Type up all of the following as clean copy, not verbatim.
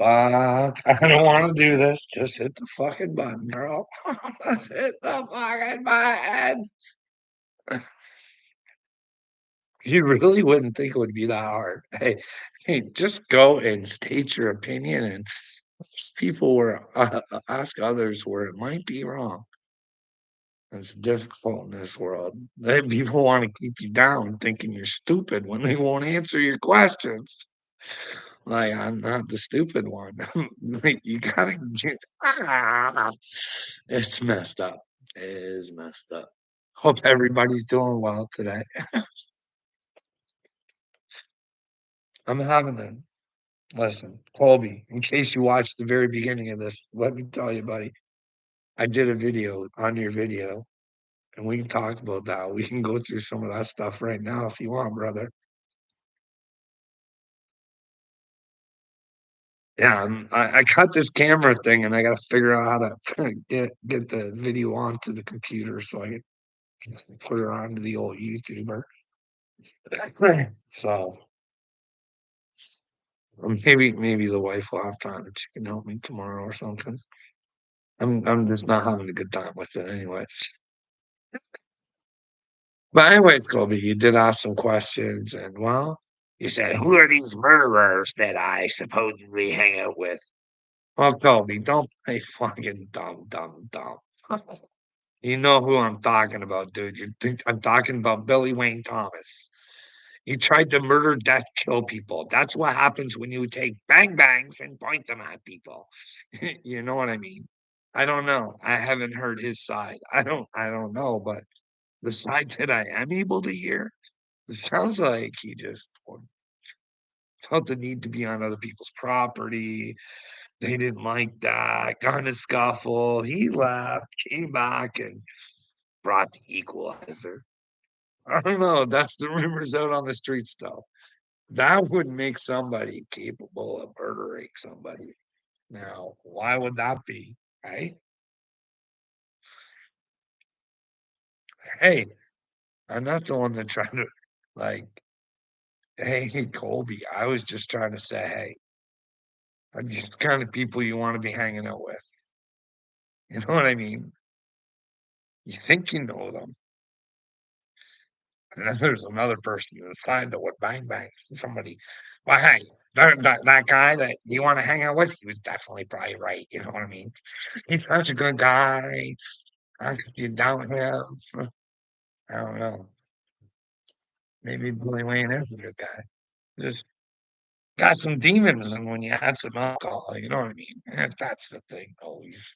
Fuck, I don't wanna do this. Just hit the fucking button, girl. Hit the fucking button. You really wouldn't think it would be that hard. Hey, just go and state your opinion and ask people where ask others where it might be wrong. It's difficult in this world. People wanna keep you down thinking you're stupid when they won't answer your questions. Like, I'm not the stupid one. Like, you gotta get it's messed up. It is messed up. Hope everybody's doing well today. I'm having a listen, Colby, in case you watched the very beginning of this, let me tell you, buddy, I did a video on your video, and we can talk about that. We can go through some of that stuff right now if you want, brother. Yeah, I cut this camera thing, and I gotta figure out how to get the video onto the computer so I can put her onto the old YouTuber. So, maybe the wife will have time, and she can help me tomorrow or something. I'm just not having a good time with it anyways. But anyways, Colby, you did ask some questions, and, well, you said, "Who are these murderers that I supposedly hang out with?" Well, Colby, don't play fucking dumb, dumb, dumb. You know who I'm talking about, dude. I'm talking about Billy Wayne Thomas. He tried to murder, death, kill people. That's what happens when you take bang bangs and point them at people. You know what I mean? I don't know. I haven't heard his side. I don't know, but the side that I am able to hear, it sounds like he just felt the need to be on other people's property. They didn't like that, got in a scuffle. He left, came back, and brought the equalizer. I don't know. That's the rumors out on the streets, though. That would make somebody capable of murdering somebody. Now, why would that be? Right? Hey, I'm not the one that trying to like, hey, Colby. I was just trying to say, hey, are these the kind of people you want to be hanging out with? You know what I mean? You think you know them, and then there's another person assigned to what bang bangs somebody. Well, hey, that guy that you want to hang out with, he was definitely probably right. You know what I mean? He's such a good guy. I could see down with him. I don't know. Maybe Billy Wayne is a good guy. Just got some demons, and when you add some alcohol, you know what I mean? That's the thing. Always,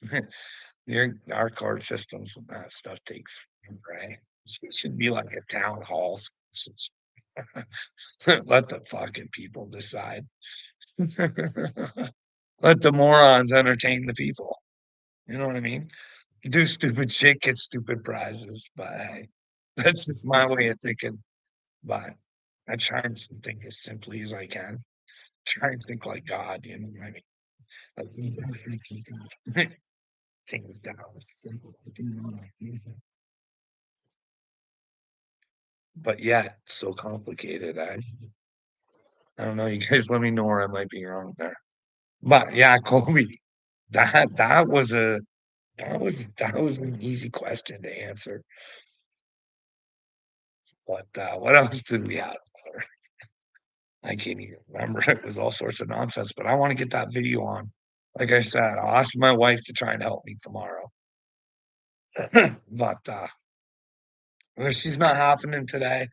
our card systems and that stuff takes, right? It should be like a town hall. Let the fucking people decide. Let the morons entertain the people. You know what I mean? Do stupid shit, get stupid prizes. But hey, that's just my way of thinking. But I try and think as simply as I can. Try and think like God, you know what I mean? Like, you know, things down as simple as you know what I mean? But yeah, it's so complicated. I don't know. You guys let me know where I might be wrong there. But yeah, Kobe, that was a that was an easy question to answer. But what else did we have? I can't even remember. It was all sorts of nonsense. But I want to get that video on. Like I said, I'll ask my wife to try and help me tomorrow. But well, she's not happening today.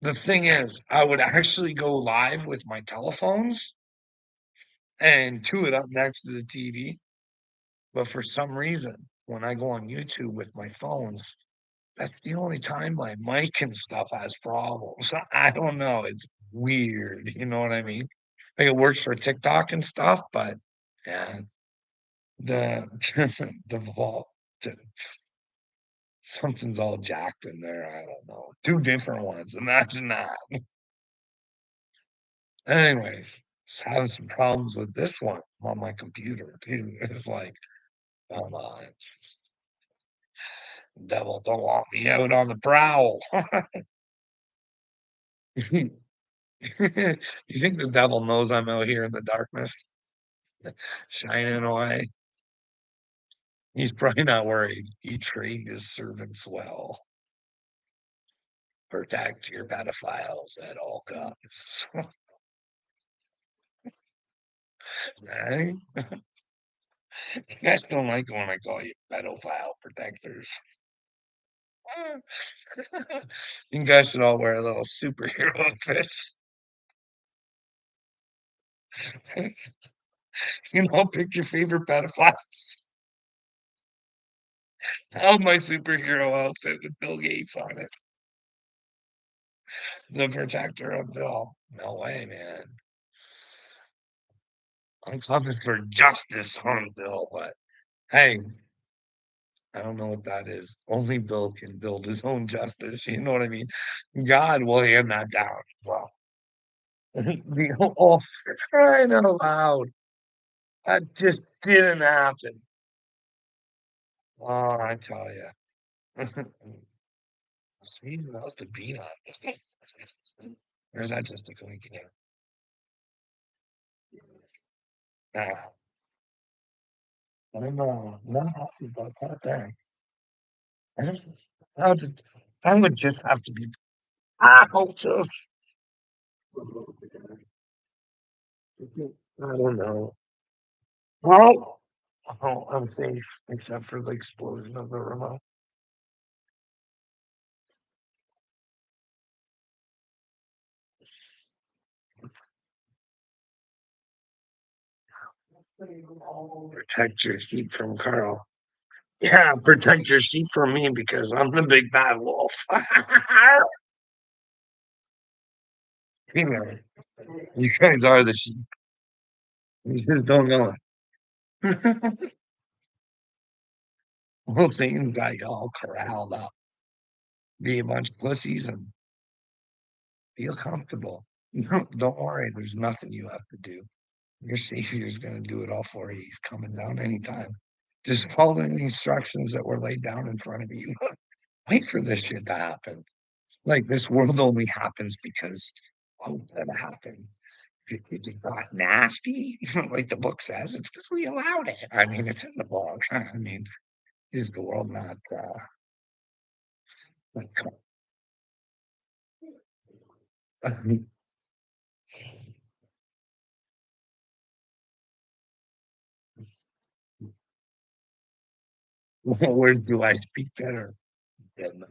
The thing is, I would actually go live with my telephones and do it up next to the TV. But for some reason, when I go on YouTube with my phones, that's the only time my mic and stuff has problems. I don't know. It's weird. You know what I mean? Like it works for TikTok and stuff, but yeah, the the vault, the, something's all jacked in there. I don't know. Two different ones. Imagine that. Anyways, just having some problems with this one on my computer too. It's like, come on, devil don't want me out on the prowl. You think the devil knows I'm out here in the darkness? shining away. He's probably not worried. He trained his servants well. Protect your pedophiles at all costs. Right? You guys don't like when I call you pedophile protectors. You guys should all wear little superhero outfits. Pick your favorite pedophiles. I have my superhero outfit with Bill Gates on it. The protector of Bill. No way, man. I'm coming for justice on Bill, but hey, I don't know what that is. Only Bill can build his own justice. You know what I mean? God will hand that down. Well, oh, for crying out loud. That just didn't happen. Oh, I tell you. See, that's the peanut. Or is that just a coincidence? Nah, I'm not happy about that thing. I don't, how did, I would just have to be out of, I don't know. Well, oh, I'm safe except for the explosion of the remote. Protect your sheep from Carl. Yeah, protect your sheep from me because I'm the big bad wolf. You know, you guys are the sheep. You just don't know it. Well, Satan got you all corralled up. Be a bunch of pussies and feel comfortable. Don't worry, there's nothing you have to do. Your savior's gonna do it all for you. He's coming down anytime. Just follow the instructions that were laid down in front of you. Wait for this shit to happen. Like this world only happens because that happened. It got nasty, like the book says. It's because we allowed it. I mean, it's in the book. I mean, is the world not like, where do I speak better? Than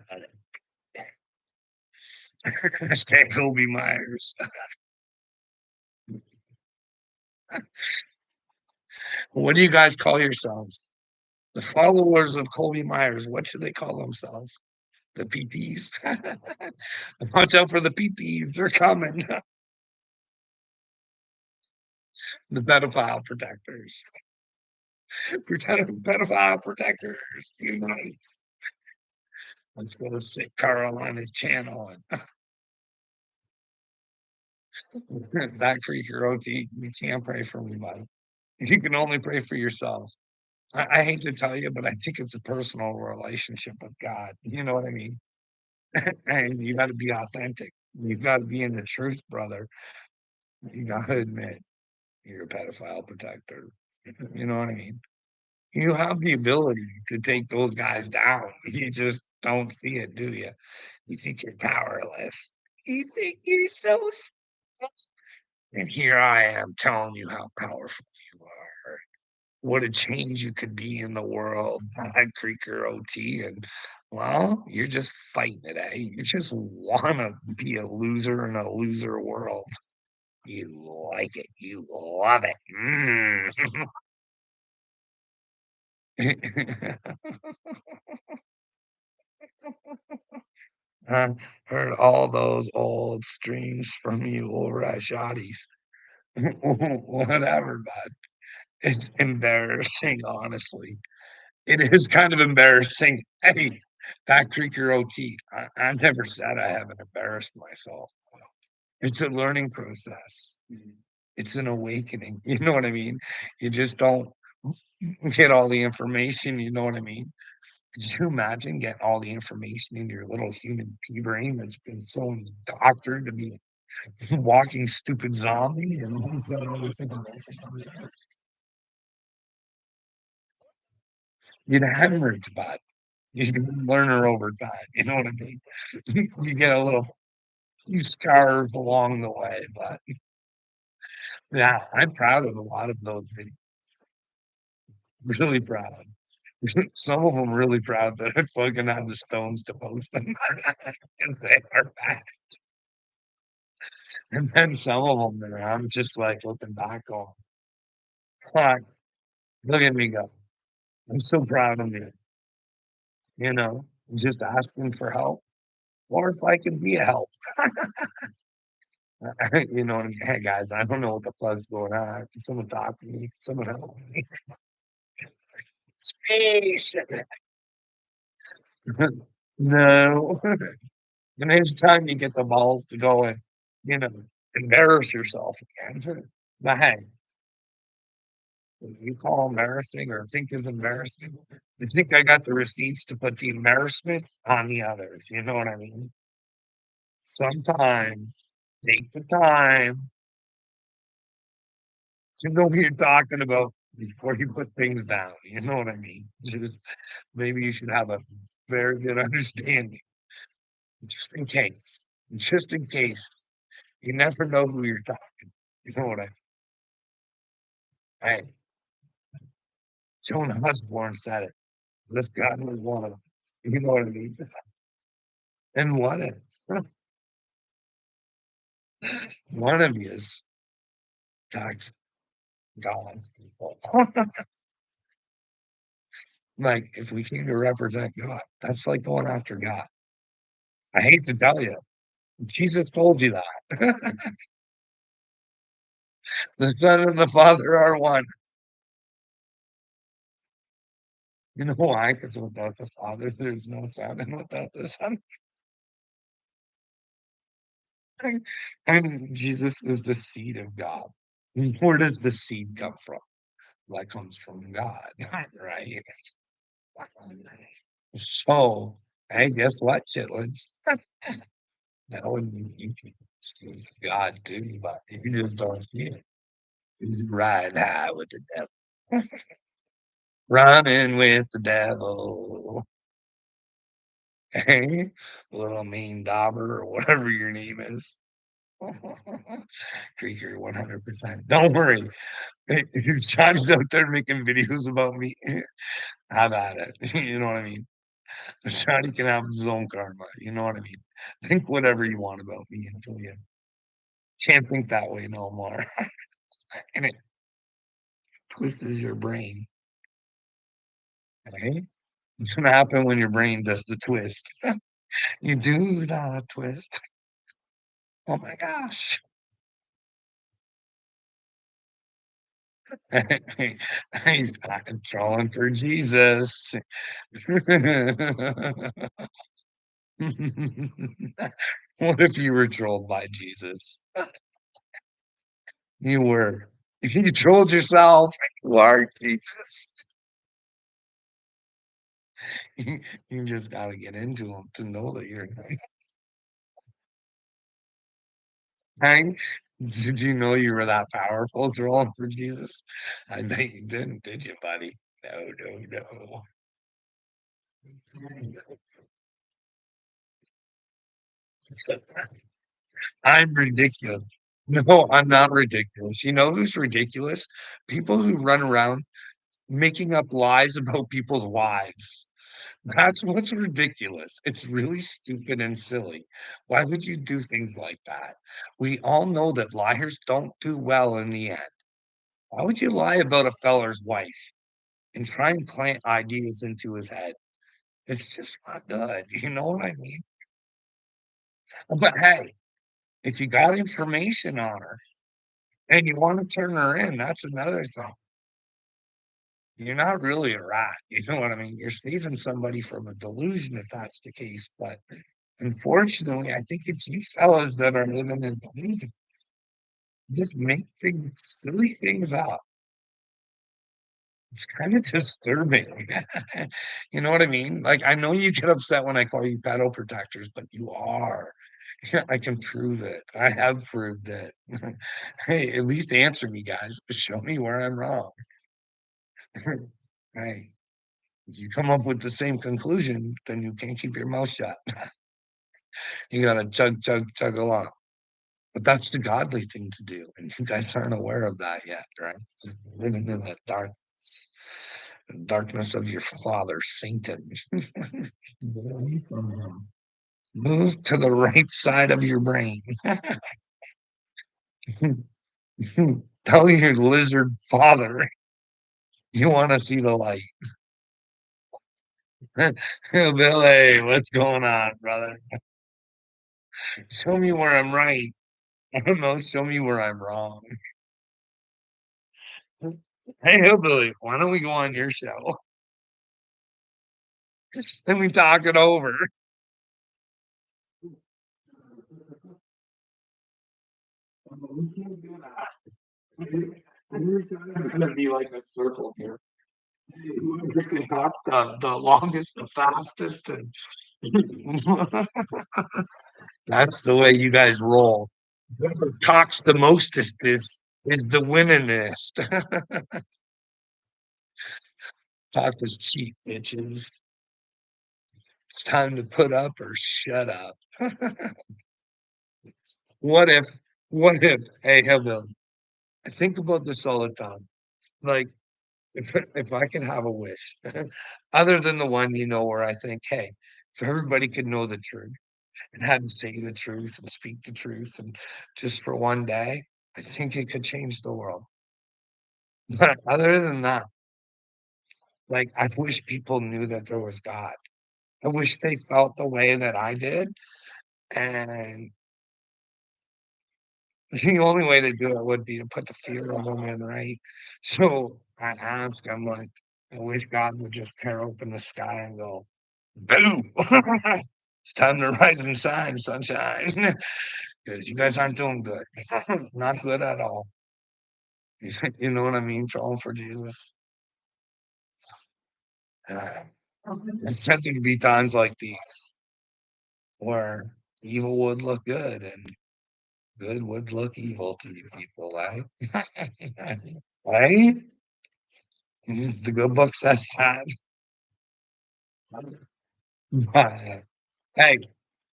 Hashtag Kobe Myers. What do you guys call yourselves? The followers of Colby Myers. What should they call themselves? The PPs. Watch out for the PPs. They're coming. The pedophile protectors. Pedophile protectors. Unite. Let's go to Sick Carl on his channel. And Back for your OT. You can't pray for anybody. You can only pray for yourself. I hate to tell you, but I think it's a personal relationship with God. You know what I mean? And you got to be authentic. You got to be in the truth, brother. You got to admit you're a pedophile protector. You know what I mean? You have the ability to take those guys down. You just don't see it, do you? You think you're powerless. You think you're so smart. And here I am telling you how powerful you are. What a change you could be in the world at Creeker OT. And well, you're just fighting it, eh? You just want to be a loser in a loser world. You like it. You love it. Mm. I heard all those old streams from you over at Shotty's. Whatever, bud. It's embarrassing, honestly. It is kind of embarrassing. Hey, Back Creeker OT. I never said I haven't embarrassed myself. It's a learning process. It's an awakening. You know what I mean? You just don't get all the information. You know what I mean? Could you imagine getting all the information in your little human pea brain that's been so doctored to be a walking stupid zombie and all of a sudden all this information comes in? You'd hemorrhage, bud. You learn her over time, you know what I mean? You get a little few scars along the way, but yeah, I'm proud of a lot of those videos. Really proud. Some of them really proud that I fucking had the stones to post them because they are back. And then some of them that I'm just like looking back on, fuck, look at me go. I'm so proud of me, you know, just asking for help. Or if I can be a help, you know what I mean? Hey guys, I don't know what the fuck's going on. Can someone talk to me? Can someone help me? Space. No. And anytime you get the balls to go and, you know, embarrass yourself again. But hey, what you call embarrassing or think is embarrassing. I think I got the receipts to put the embarrassment on the others. You know what I mean? Sometimes take the time to know what you're talking about before you put things down. You know what I mean? Just maybe you should have a very good understanding, just in case. Just in case. You never know who you're talking. You know what I mean? Hey, Joan Osborne said it. This God was one of them. You know what I mean? And what if one of you is God's God's people? Like, if we came to represent God, that's like going after God. I hate to tell you, Jesus told you that. The Son and the Father are one. You know why? Because without the Father, there's no Son, and without the Son, and Jesus is the seed of God. Where does the seed come from? That comes from God, right? So, hey, guess what, chitlins? That one you can see God too, but you just don't see it. He's riding high with the devil, running with the devil. Hey, little mean dauber or whatever your name is. Creaker 100%. Don't worry. If John's out there making videos about me, have at it. You know what I mean? Johnny can have his own karma. You know what I mean? Think whatever you want about me until you can't think that way no more. And it twists your brain. Okay? It's gonna happen when your brain does the twist. You do the twist. Oh my gosh. He's back and trolling for Jesus. What if you were trolled by Jesus? You were. You trolled yourself. You are Jesus. You just gotta get into them to know that you're right. Did you know you were that powerful trolling for Jesus? I bet you didn't, did you, buddy? No, no, no. I'm ridiculous. No, I'm not ridiculous. You know who's ridiculous? People who run around making up lies about people's wives. That's what's ridiculous. It's really stupid and silly. Why would you do things like that? We all know that liars don't do well in the end. Why would you lie about a feller's wife and try and plant ideas into his head? It's just not good. You know what I mean? But hey, if you got information on her and you want to turn her in, that's another thing. You're not really a rat. You know what I mean? You're saving somebody from a delusion if that's the case. But unfortunately, I think it's you fellas that are living in delusion. Just make things, silly things up. It's kind of disturbing. You know what I mean? Like, I know you get upset when I call you pedo protectors, but you are. Yeah, I can prove it. I have proved it. Hey, at least answer me, guys. Show me where I'm wrong. Hey. If you come up with the same conclusion, then you can't keep your mouth shut. You gotta chug, chug, chug along. But that's the godly thing to do, and you guys aren't aware of that yet, right? Just living in the darkness of your father, Satan. Get away from him. Move to the right side of your brain. Tell your lizard father you want to see the light. Billy, what's going on, brother? Show me where I'm right. I don't know. Show me where I'm wrong. Hey, Hillbilly, why don't we go on your show? Then we talk it over. We can't do that. It's gonna be like a circle here. Whoever can talk the longest, the fastest, and that's the way you guys roll. Whoever talks the mostest is the winningest. Talk is cheap, bitches. It's time to put up or shut up. What if, what if, hey, Hillbilly, I think about this all the time. Like, if I could have a wish, other than the one, where I think, hey, if everybody could know the truth and had to say the truth and speak the truth, and just for one day, I think it could change the world. But other than that, like, I wish people knew that there was God. I wish they felt the way that I did. And the only way to do it would be to put the fear of them in, right? So I ask, I'm like, I wish God would just tear open the sky and go, boom. It's time to rise and shine, sunshine. Because you guys aren't doing good. Not good at all. You know what I mean? Trolling for Jesus. Uh, it's said to be times like these where evil would look good and good would look evil to you people, right? Right? The good book says that. But, hey,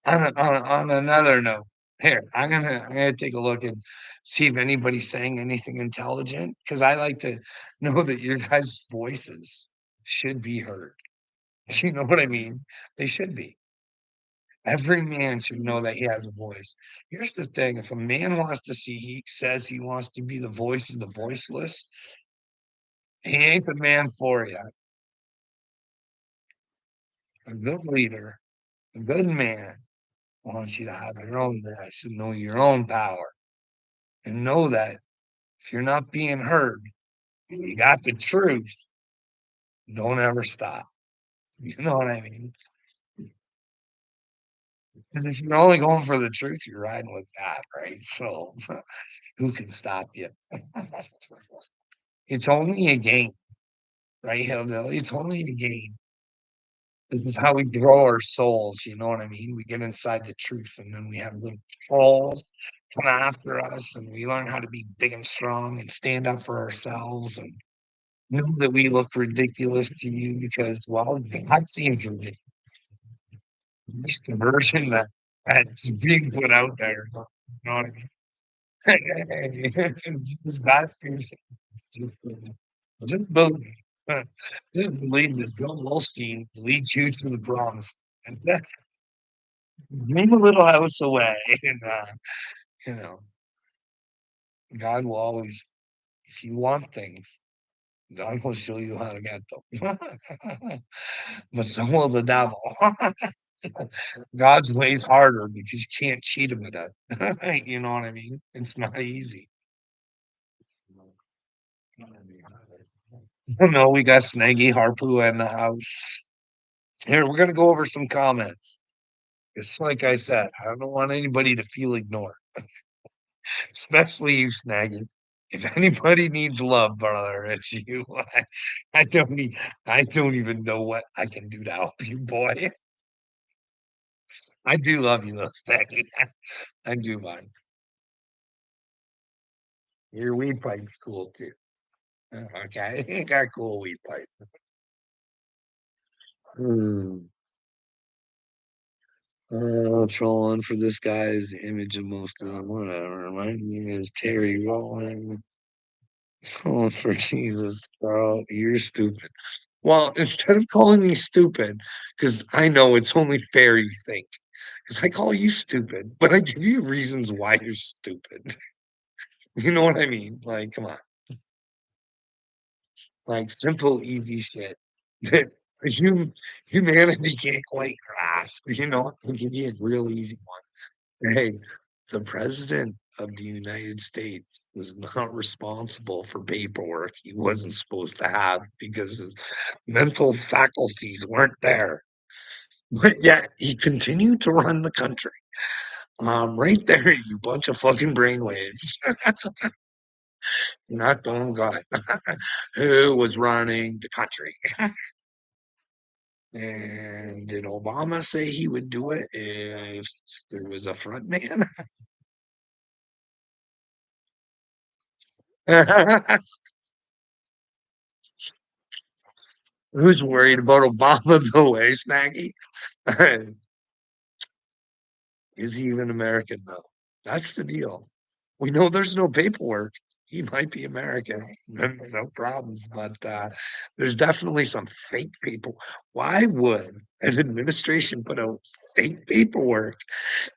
on another note, here, I'm gonna take a look and see if anybody's saying anything intelligent, because I like to know that your guys' voices should be heard. You know what I mean? They should be. Every man should know that he has a voice. Here's the thing: if a man wants to see, he says he wants to be the voice of the voiceless, he ain't the man for you. A good leader, a good man wants you to have your own voice and know your own power and know that if you're not being heard and you got the truth, don't ever stop. You know what I mean? Because if you're only going for the truth, you're riding with God, right? So who can stop you? It's only a game, right, Hillbilly? It's only a game. This is how we grow our souls. You know what I mean? We get inside the truth, and then we have little trolls come after us, and we learn how to be big and strong and stand up for ourselves and know that we look ridiculous to you because, well, God seems ridiculous. At least the version that's being put out there. You know what I mean? Just God seems just, just believe, just believe that Joel Osteen leads you to the promise. And dream a little house away, and you know, God will always, if you want things, God will show you how to get them. But so will the devil. God's way's harder because you can't cheat him at it. You know what I mean? It's not easy. No, we got Snaggy Harpoo in the house. Here, we're gonna go over some comments. It's like I said, I don't want anybody to feel ignored, especially you, Snaggy. If anybody needs love, brother, it's you. I don't need, I don't even know what I can do to help you, boy. I do love you, though, Snaggy. I do, man. Your weed pipe's cool too. Okay, you got a cool weed pipe. Hmm. Trolling for this guy is the image of most of them. Whatever. My name is Terry Rowling. Oh, for Jesus, bro, you're stupid. Well, instead of calling me stupid, because I know it's only fair you think, because I call you stupid, but I give you reasons why you're stupid. You know what I mean? Like, come on, like simple, easy shit that humanity can't quite grasp. You know, I'll give you a real easy one. Hey, the president of the United States was not responsible for paperwork he wasn't supposed to have because his mental faculties weren't there. But yet he continued to run the country. Right there, you bunch of fucking brainwaves. You're not doing good. Who was running the country? And did Obama say he would do it if there was a front man? Who's worried about Obama though, eh, Snaggy? Is he even American though? That's the deal. We know there's no paperwork. He might be American, no problems, but there's definitely some fake people. Why would an administration put out fake paperwork?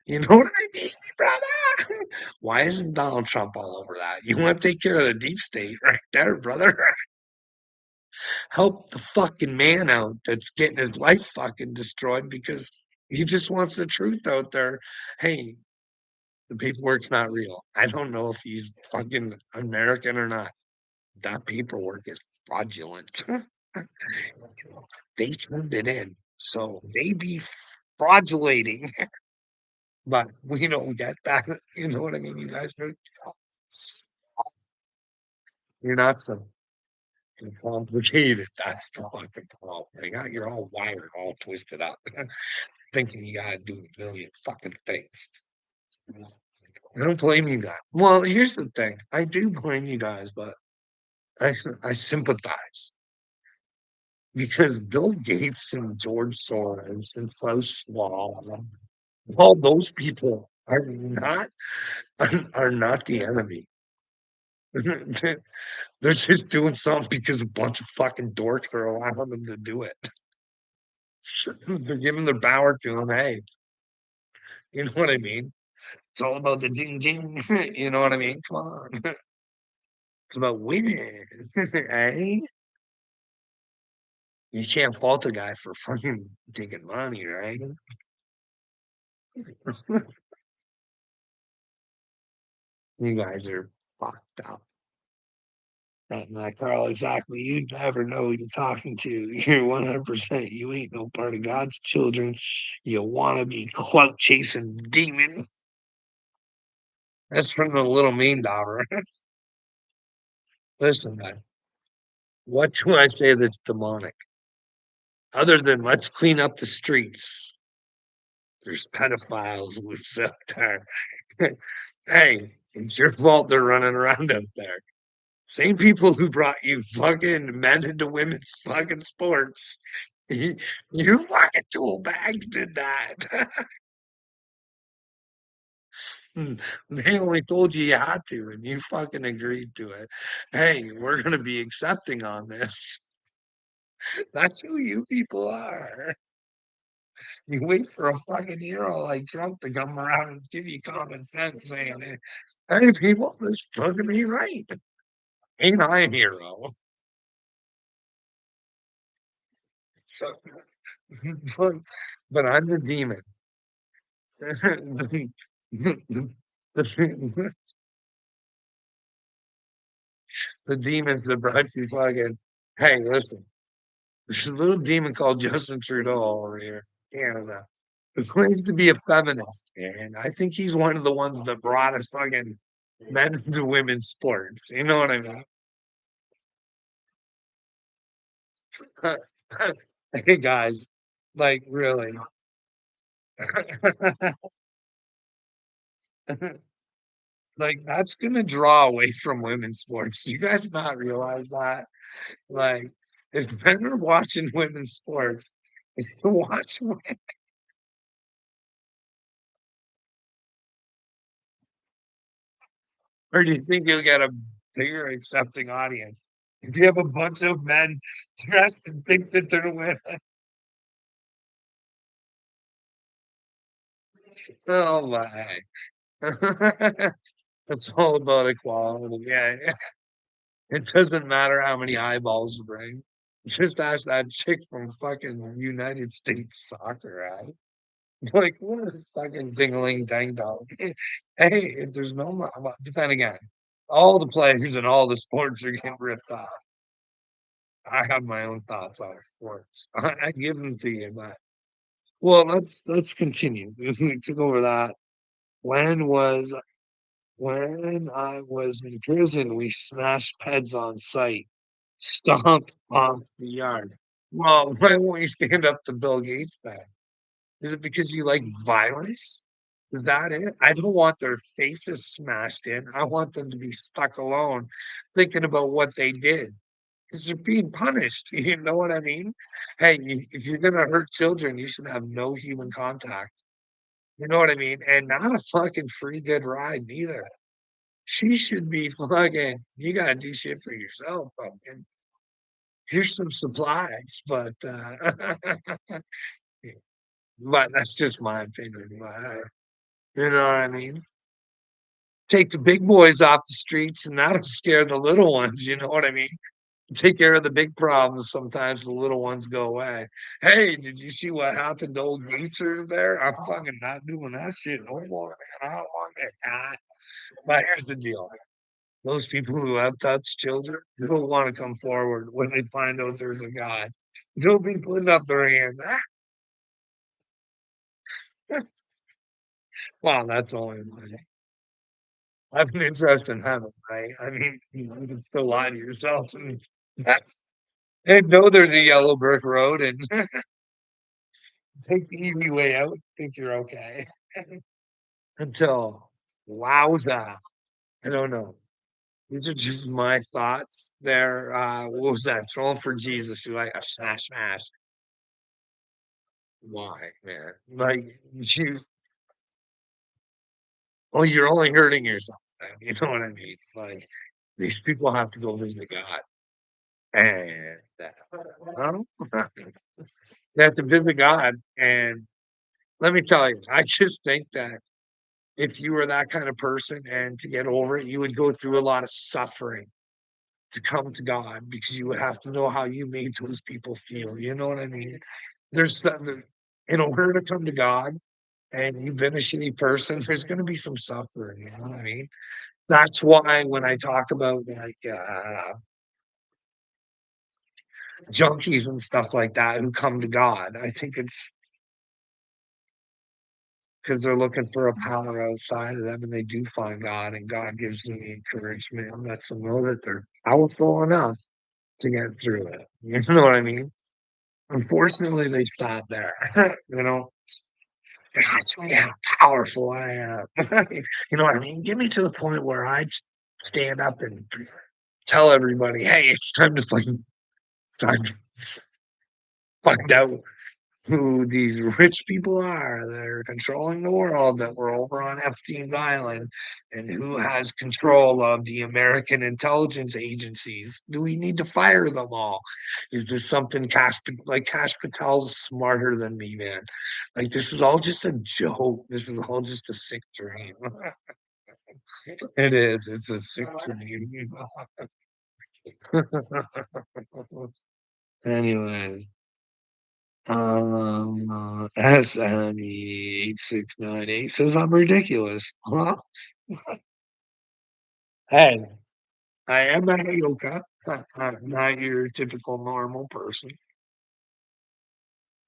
You know what I mean, brother? Why isn't Donald Trump all over that? You want to take care of the deep state right there, brother. Help the fucking man out that's getting his life fucking destroyed because he just wants the truth out there. Hey, the paperwork's not real. I don't know if he's fucking American or not. That paperwork is fraudulent. They turned it in. So they be fraudulating, but we don't get that. You know what I mean? You guys are, you're not so complicated. That's the fucking problem. You're all wired, all twisted up, thinking you gotta do a million fucking things. I don't blame you guys. Well, here's the thing. I do blame you guys, but I I sympathize because Bill Gates and George Soros and Klaus Schwab, all those people are not the enemy. They're just doing something because a bunch of fucking dorks are allowing them to do it. They're giving their power to them. Hey, you know what I mean? It's all about the jing jing. You know what I mean? Come on. It's about winning. Eh? You can't fault a guy for fucking taking money, right? You guys are fucked up. Right, like Carl, exactly. You never know who you're talking to. You're 100%. You ain't no part of God's children. You wanna be clout chasing demon. That's from the Little Mean Daughter. Listen, man, what do I say that's demonic? Other than let's clean up the streets. There's pedophiles loose out there. Hey, it's your fault they're running around out there. Same people who brought you fucking men into women's fucking sports. You fucking tool bags did that. They only told you you had to, and you fucking agreed to it. Hey, we're gonna be accepting on this. That's who you people are. You wait for a fucking hero like Trump to come around and give you common sense, saying, "Hey, people, this fucking ain't right. Ain't I a hero?" So, but, but I'm the demon. The demons that brought you fucking. Hey, listen, there's a little demon called Justin Trudeau over here, in Canada, who claims to be a feminist, and I think he's one of the ones that brought us fucking men into women's sports. You know what I mean? Hey guys, like really. Like that's gonna draw away from women's sports. Do you guys not realize that? Like, if men are watching women's sports, Is to watch or do you think you'll get a bigger accepting audience? If you have a bunch of men dressed and think that they're women. Oh my. It's all about equality. Yeah, yeah. It doesn't matter how many eyeballs you bring. Just ask that chick from fucking United States Soccer, right? Like, what a fucking dingling dang dong. Hey, there's no, but then again, all the players in all the sports are getting ripped off. I have my own thoughts on sports. I give them to you, but well, let's continue. We took over that. When was when I was in prison, we smashed peds on sight, stomped off the yard. Well, why won't you stand up to Bill Gates then? Is it because you like violence? Is that it? I don't want their faces smashed in. I want them to be stuck alone thinking about what they did. Because they're being punished. You know what I mean? Hey, if you're gonna hurt children, you should have no human contact. You know what I mean? And not a fucking free good ride neither. She should be fucking. You gotta do shit for yourself. Fucking. Here's some supplies, but that's just my opinion. You know what I mean? Take the big boys off the streets, and that'll scare the little ones. You know what I mean? Take care of the big problems. Sometimes the little ones go away. Hey, did you see what happened to old Geezers there? I'm fucking not doing that shit no more, man. I don't want that guy. But here's the deal. Those people who have touched children will want to come forward when they find out there's a God. They'll be putting up their hands. Ah, well, that's only I have an interest in heaven, right? I mean, you can still lie to yourself and know there's a yellow brick road and take the easy way out. Think you're okay until wowza. I don't know. These are just my thoughts. There, what was that? Trolling for Jesus. You like a smash, smash. Why, man? Like you, well, you're only hurting yourself. Man. You know what I mean? Like these people have to go visit God, and well, they have to visit God. And let me tell you, I just think that if you were that kind of person and to get over it, you would go through a lot of suffering to come to God because you would have to know how you made those people feel. You know what I mean? There's something in order to come to God and you've been a shitty person, there's going to be some suffering. You know what I mean? That's why when I talk about like junkies and stuff like that who come to God, I think it's because they're looking for a power outside of them and they do find God and God gives them the encouragement and lets them know that they're powerful enough to get through it. You know what I mean? Unfortunately, they stop there. You know, that's me how powerful I am. You know what I mean? Get me to the point where I stand up and tell everybody, hey, it's time to it's time to find out who these rich people are that are controlling the world, that we're over on Epstein's Island, and who has control of the American intelligence agencies. Do we need to fire them all? Is this something Cash Patel's smarter than me, man? Like this is all just a joke. This is all just a sick dream. It is. It's a sick dream. Anyway. SNE8698 says I'm ridiculous. Huh? Hey, I am a yoga. I'm not your typical normal person.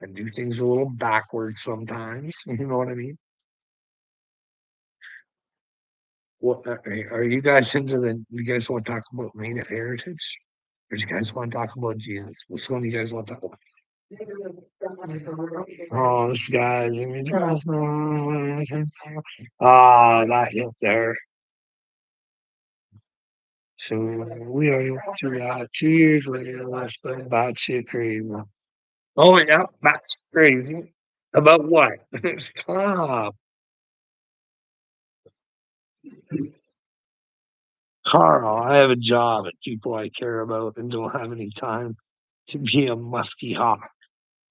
I do things a little backwards sometimes. You know what I mean? What are you guys into the? You guys want to talk about Native heritage, or do you guys want to talk about Jesus? Which one do you guys want to talk about? Oh, this guy. Ah, that hit there. So we are to 2 years later, less than batshit crazy. Oh, yeah, that's crazy. About what? Stop. Carl, I have a job and people I care about and don't have any time to be a musky hawk.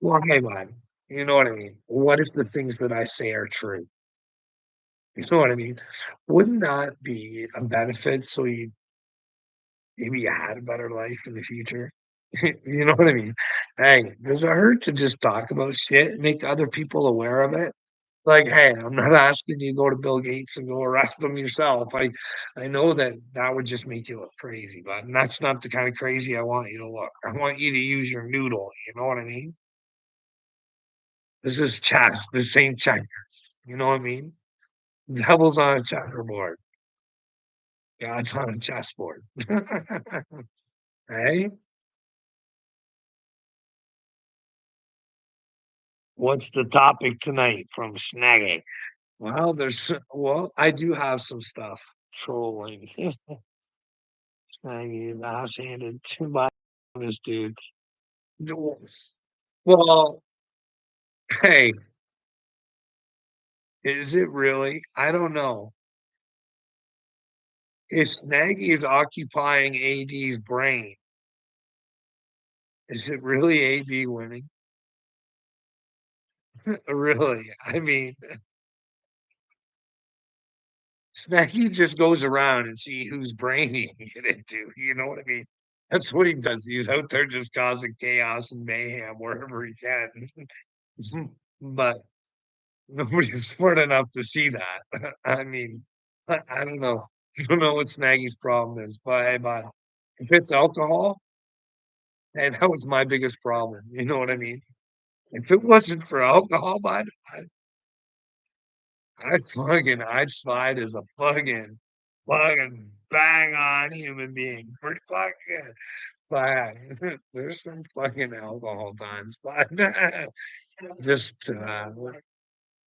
Well, hey, man, you know what I mean? What if the things that I say are true? You know what I mean? Wouldn't that be a benefit so you maybe you had a better life in the future? You know what I mean? Hey, does it hurt to just talk about shit, make other people aware of it? Like, hey, I'm not asking you to go to Bill Gates and go arrest him yourself. I know that that would just make you look crazy, but that's not the kind of crazy I want you to look. I want you to use your noodle. You know what I mean? This is chess. This ain't checkers. You know what I mean? Devil's on a checkerboard. God's on a chessboard. Hey, what's the topic tonight from Snaggy? Well, I do have some stuff trolling. Snaggy, the house-handed by this dude. Well, hey, is it really? I don't know. If Snaggy is occupying AD's brain, is it really AD winning? Really? I mean, Snaggy just goes around and see whose brain he can get into. You know what I mean? That's what he does. He's out there just causing chaos and mayhem wherever he can. But nobody's smart enough to see that. I mean, I don't know. I don't know what Snaggy's problem is, but hey, but if it's alcohol, hey, that was my biggest problem. You know what I mean? If it wasn't for alcohol, bud, I'd slide as a fucking bang on human being. Pretty fucking fine. There's some fucking alcohol times, but just you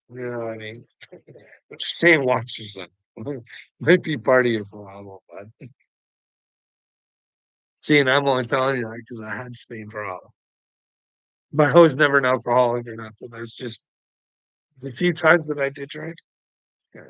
know what I mean. But just saying, watch yourself. Might be part of your problem, but see, and I'm only telling you that because I had the same problem. But I was never an alcoholic or nothing. There's just the few times that I did drink. Yeah.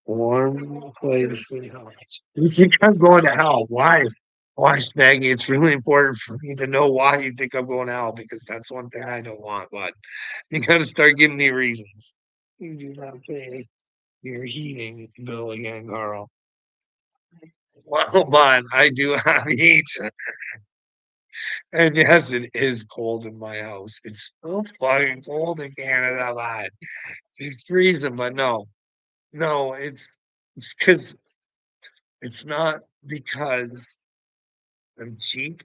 1 place in hell. You think I'm going to hell? Why? Why, Snaggy? It's really important for me to know why you think I'm going to hell because that's one thing I don't want. But you got to start giving me reasons. You do not pay your heating bill again, Carl. Well, but I do have heat, and yes, it is cold in my house. It's so fucking cold in Canada, lad. It's freezing, but no, no, it's because it's not because I'm cheap.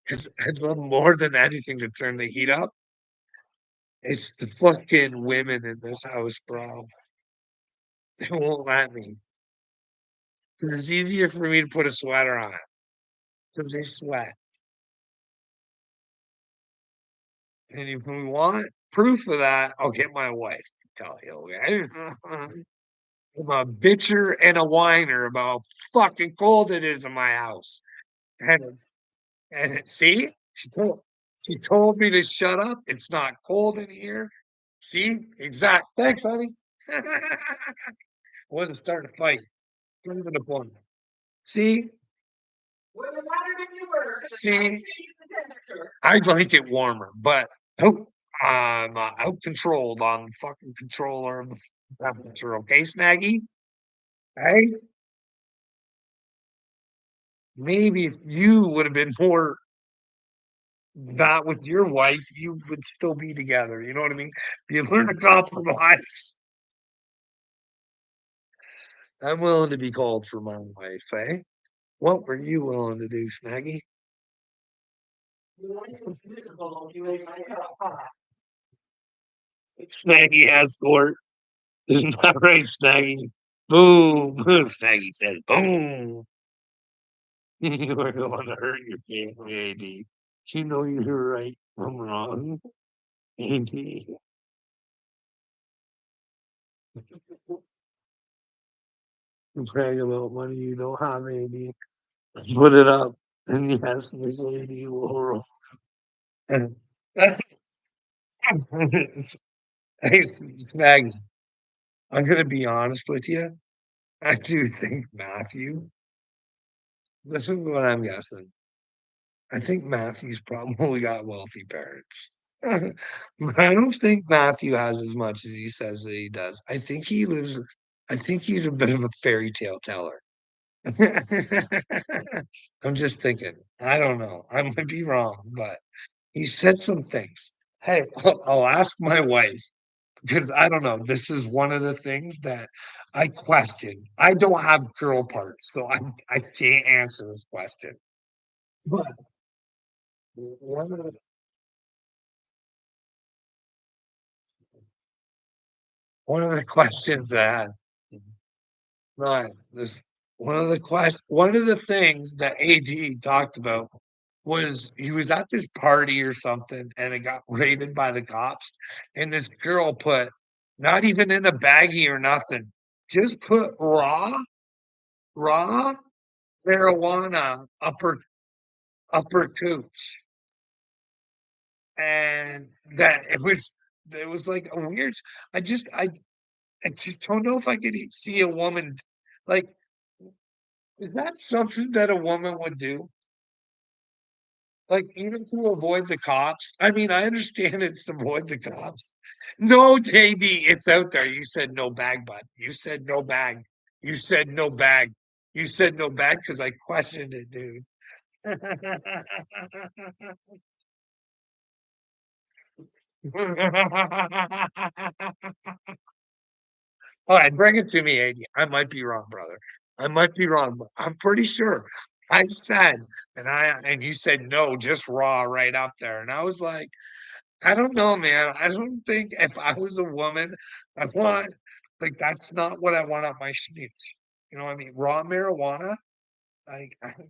Because I'd love more than anything to turn the heat up. It's the fucking women in this house, bro. They won't let me. Because it's easier for me to put a sweater on because they sweat. And if we want proof of that, I'll get my wife to tell you, okay? I'm a bitcher and a whiner about how fucking cold it is in my house. And see, she told me to shut up. It's not cold in here. See, exact. Thanks, honey. Wasn't starting a fight. Not even a point. See, see, I'd like it warmer, but oh, I'm out controlled on the fucking controller of the temperature. Okay, Snaggy? Hey, maybe if you would have been more not with your wife, you would still be together. You know what I mean? You learn to compromise. I'm willing to be called for my wife, eh? What were you willing to do, Snaggy? Snaggy has court. Isn't that right, Snaggy? Boom. Snaggy says, boom. You are the one to hurt your family, AD. You know you're right from wrong, AD. Brag about money you don't have, maybe. Put it up, and yes, this lady will roll. Hey, Snag, I'm gonna be honest with you. I do think Matthew, this is what I'm guessing. I think Matthew's probably got wealthy parents. But I don't think Matthew has as much as he says that he does. I think he's a bit of a fairy tale teller. I'm just thinking. I don't know. I might be wrong, but he said some things. Hey, I'll ask my wife because I don't know. This is one of the things that I question. I don't have girl parts, so I can't answer this question. But one of the one of the questions I had, no, this one of the things that AD talked about was he was at this party or something and it got raided by the cops, and this girl put not even in a baggie or nothing, just put raw marijuana upper cooch, and that it was like a weird. I just I I just don't know if I could see a woman like. Is that something that a woman would do? Like, even to avoid the cops? I mean, I understand it's to avoid the cops. No, JD, it's out there. You said no bag, bud. You said no bag. You said no bag. You said no bag because I questioned it, dude. All right, bring it to me, AD. I might be wrong, brother. I might be wrong, but I'm pretty sure I said, and you said no, just raw right up there. And I was like, I don't know, man. I don't think if I was a woman, I want like that's not what I want on my sheet. You know what I mean? Raw marijuana,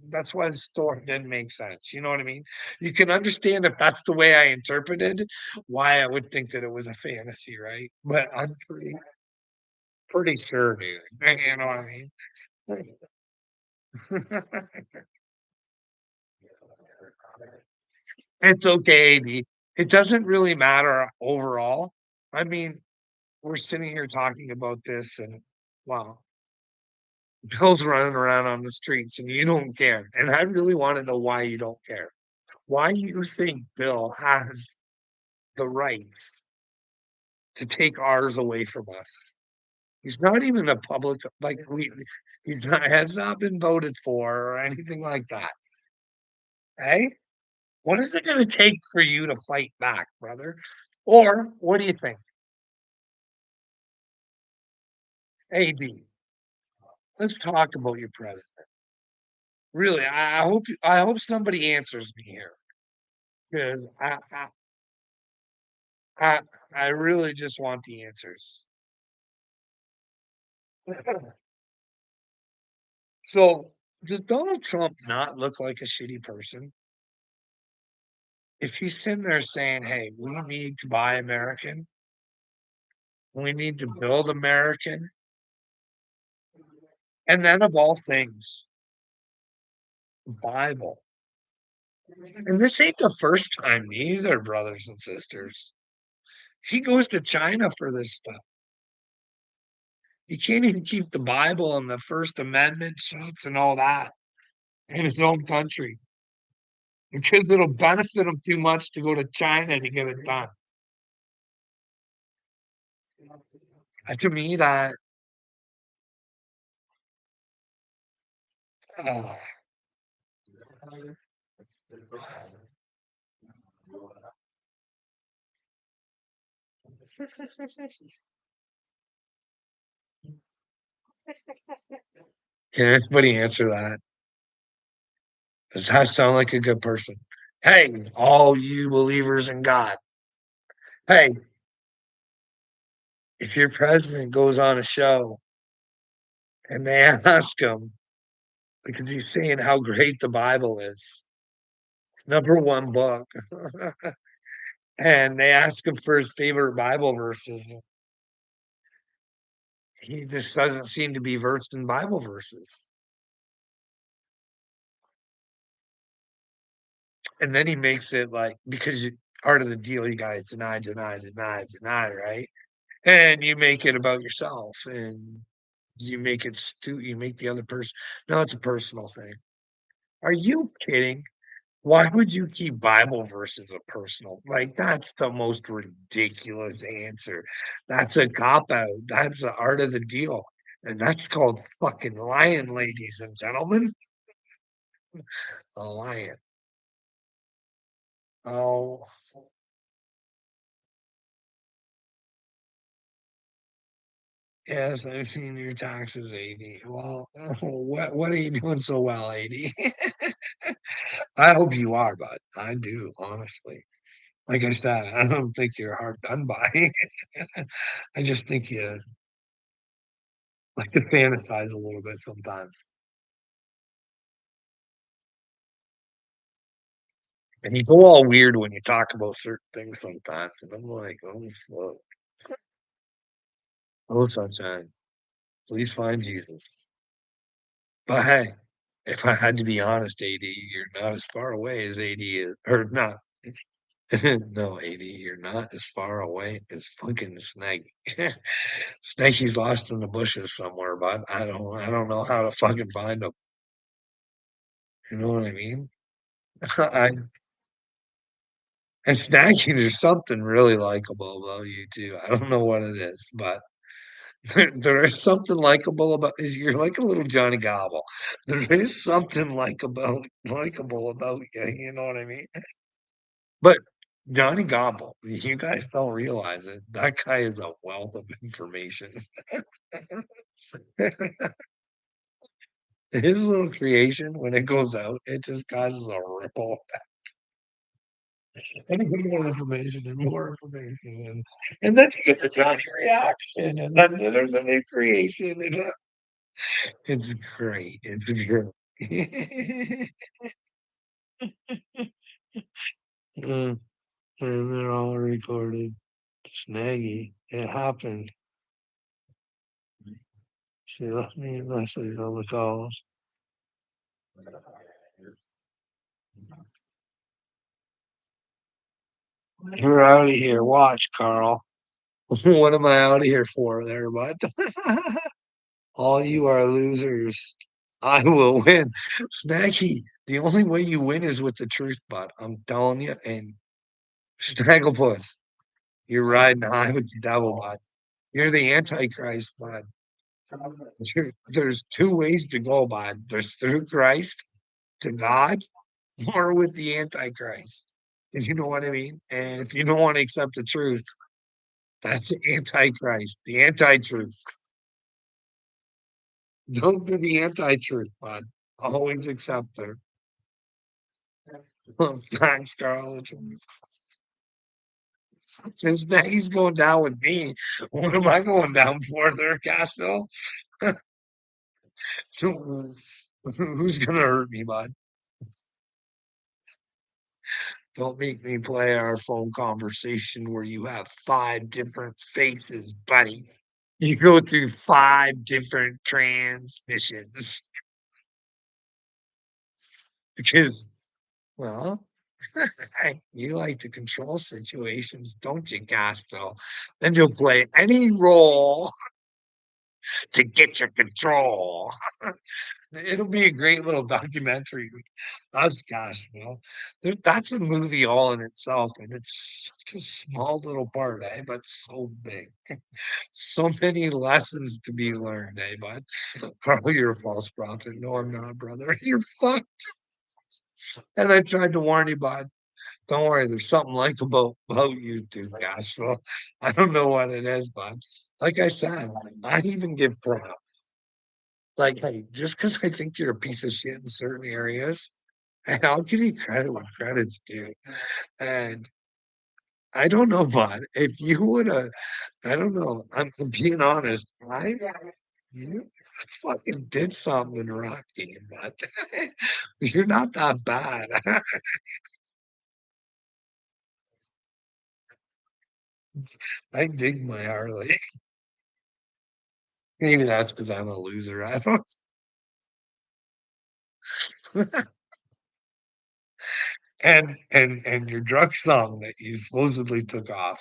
that's why the story didn't make sense. You know what I mean? You can understand if that's the way I interpreted why I would think that it was a fantasy, right? But I'm pretty sure, dude. You know what I mean? It's okay, AD. It doesn't really matter overall. I mean, we're sitting here talking about this and wow, Bill's running around on the streets and you don't care. And I really want to know why you don't care. Why you think Bill has the rights to take ours away from us? He's not even a public like he's not has not been voted for or anything like that. Hey? What is it gonna take for you to fight back, brother? Or what do you think? AD, let's talk about your president. Really, I hope somebody answers me here. Because I I really just want the answers. So, does Donald Trump not look like a shitty person? If he's sitting there saying, "Hey, we need to buy American, we need to build American," and then of all things, Bible. And this ain't the first time either, brothers and sisters. He goes to China for this stuff. He can't even keep the Bible and the First Amendment sheets and all that in his own country because it'll benefit him too much to go to China to get it done. To me, that uh, can anybody answer that? Does that sound like a good person? Hey, all you believers in God. Hey, if your president goes on a show and they ask him because he's saying how great the Bible is, it's number one book, and they ask him for his favorite Bible verses, He just doesn't seem to be versed in Bible verses. And then he makes it like because part of the deal, you guys deny, deny, deny, deny, right? And you make it about yourself and you make it you make the other person. No, it's a personal thing. Are you kidding? Why would you keep Bible verses a personal? Like, that's the most ridiculous answer. That's a cop out. That's the art of the deal. And that's called fucking lying, ladies and gentlemen. A lion. Oh, yes, I've seen your taxes, 80. Well, what are you doing so well, 80? I hope you are, bud. I do, honestly. Like I said, I don't think you're hard done by. I just think you like to fantasize a little bit sometimes. And you go all weird when you talk about certain things sometimes. And I'm like, oh, fuck. Oh, sunshine. Please find Jesus. But hey, if I had to be honest, AD, you're not as far away as AD is, or not. No, AD, you're not as far away as fucking Snaggy. Snaggy's lost in the bushes somewhere, but I don't know how to fucking find him. You know what I mean? I and Snaggy, there's something really likable about you too. I don't know what it is, but there is something likable about is you're like a little Johnny Gobble. There is something likable about you, you know what I mean? But Johnny Gobble, you guys don't realize it. That guy is a wealth of information. His little creation, when it goes out, it just causes a ripple. And you get more information and more information. And then you get the Johnny reaction. And then there's a new creation. And it's great. It's great. Uh, and they're all recorded. Snaggy. It happened. She left me a message on the calls. You're out of here. Watch, Carl. What am I out of here for there, bud? All you are losers. I will win. Snaggy, the only way you win is with the truth, bud. I'm telling you. And Snagglepuss, you're riding high with the devil, bud. You're the Antichrist, bud. There's two ways to go, bud. There's through Christ to God or with the Antichrist. If you know what I mean. And if you don't want to accept the truth, that's the Antichrist, the anti-truth. Don't be the anti-truth, bud. Always accept her. Thanks, Carl. Just that he's going down with me. What am I going down for there, Castro? Who's gonna hurt me, bud? Don't make me play our phone conversation where you have five different faces, buddy. You go through five different transmissions because, well, you like to control situations, don't you, Castro? Then you'll play any role to get your control. It'll be a great little documentary with us, Castro. That's a movie all in itself, and it's such a small little part, eh? But so big. So many lessons to be learned, eh, bud? Carl, you're a false prophet. No, I'm not, brother. You're fucked. And I tried to warn you, bud. Don't worry, there's something like about you two guys. So I don't know what it is, but like I said, I even give crap. Like, hey, just because I think you're a piece of shit in certain areas, hey, I'll give you credit when credit's due. And I don't know, bud. If you would have, I don't know. I'm being honest. You fucking did something in rock game, but you're not that bad. I dig my Harley. Maybe that's because 'cause I'm a loser, I don't and your drug song that you supposedly took off,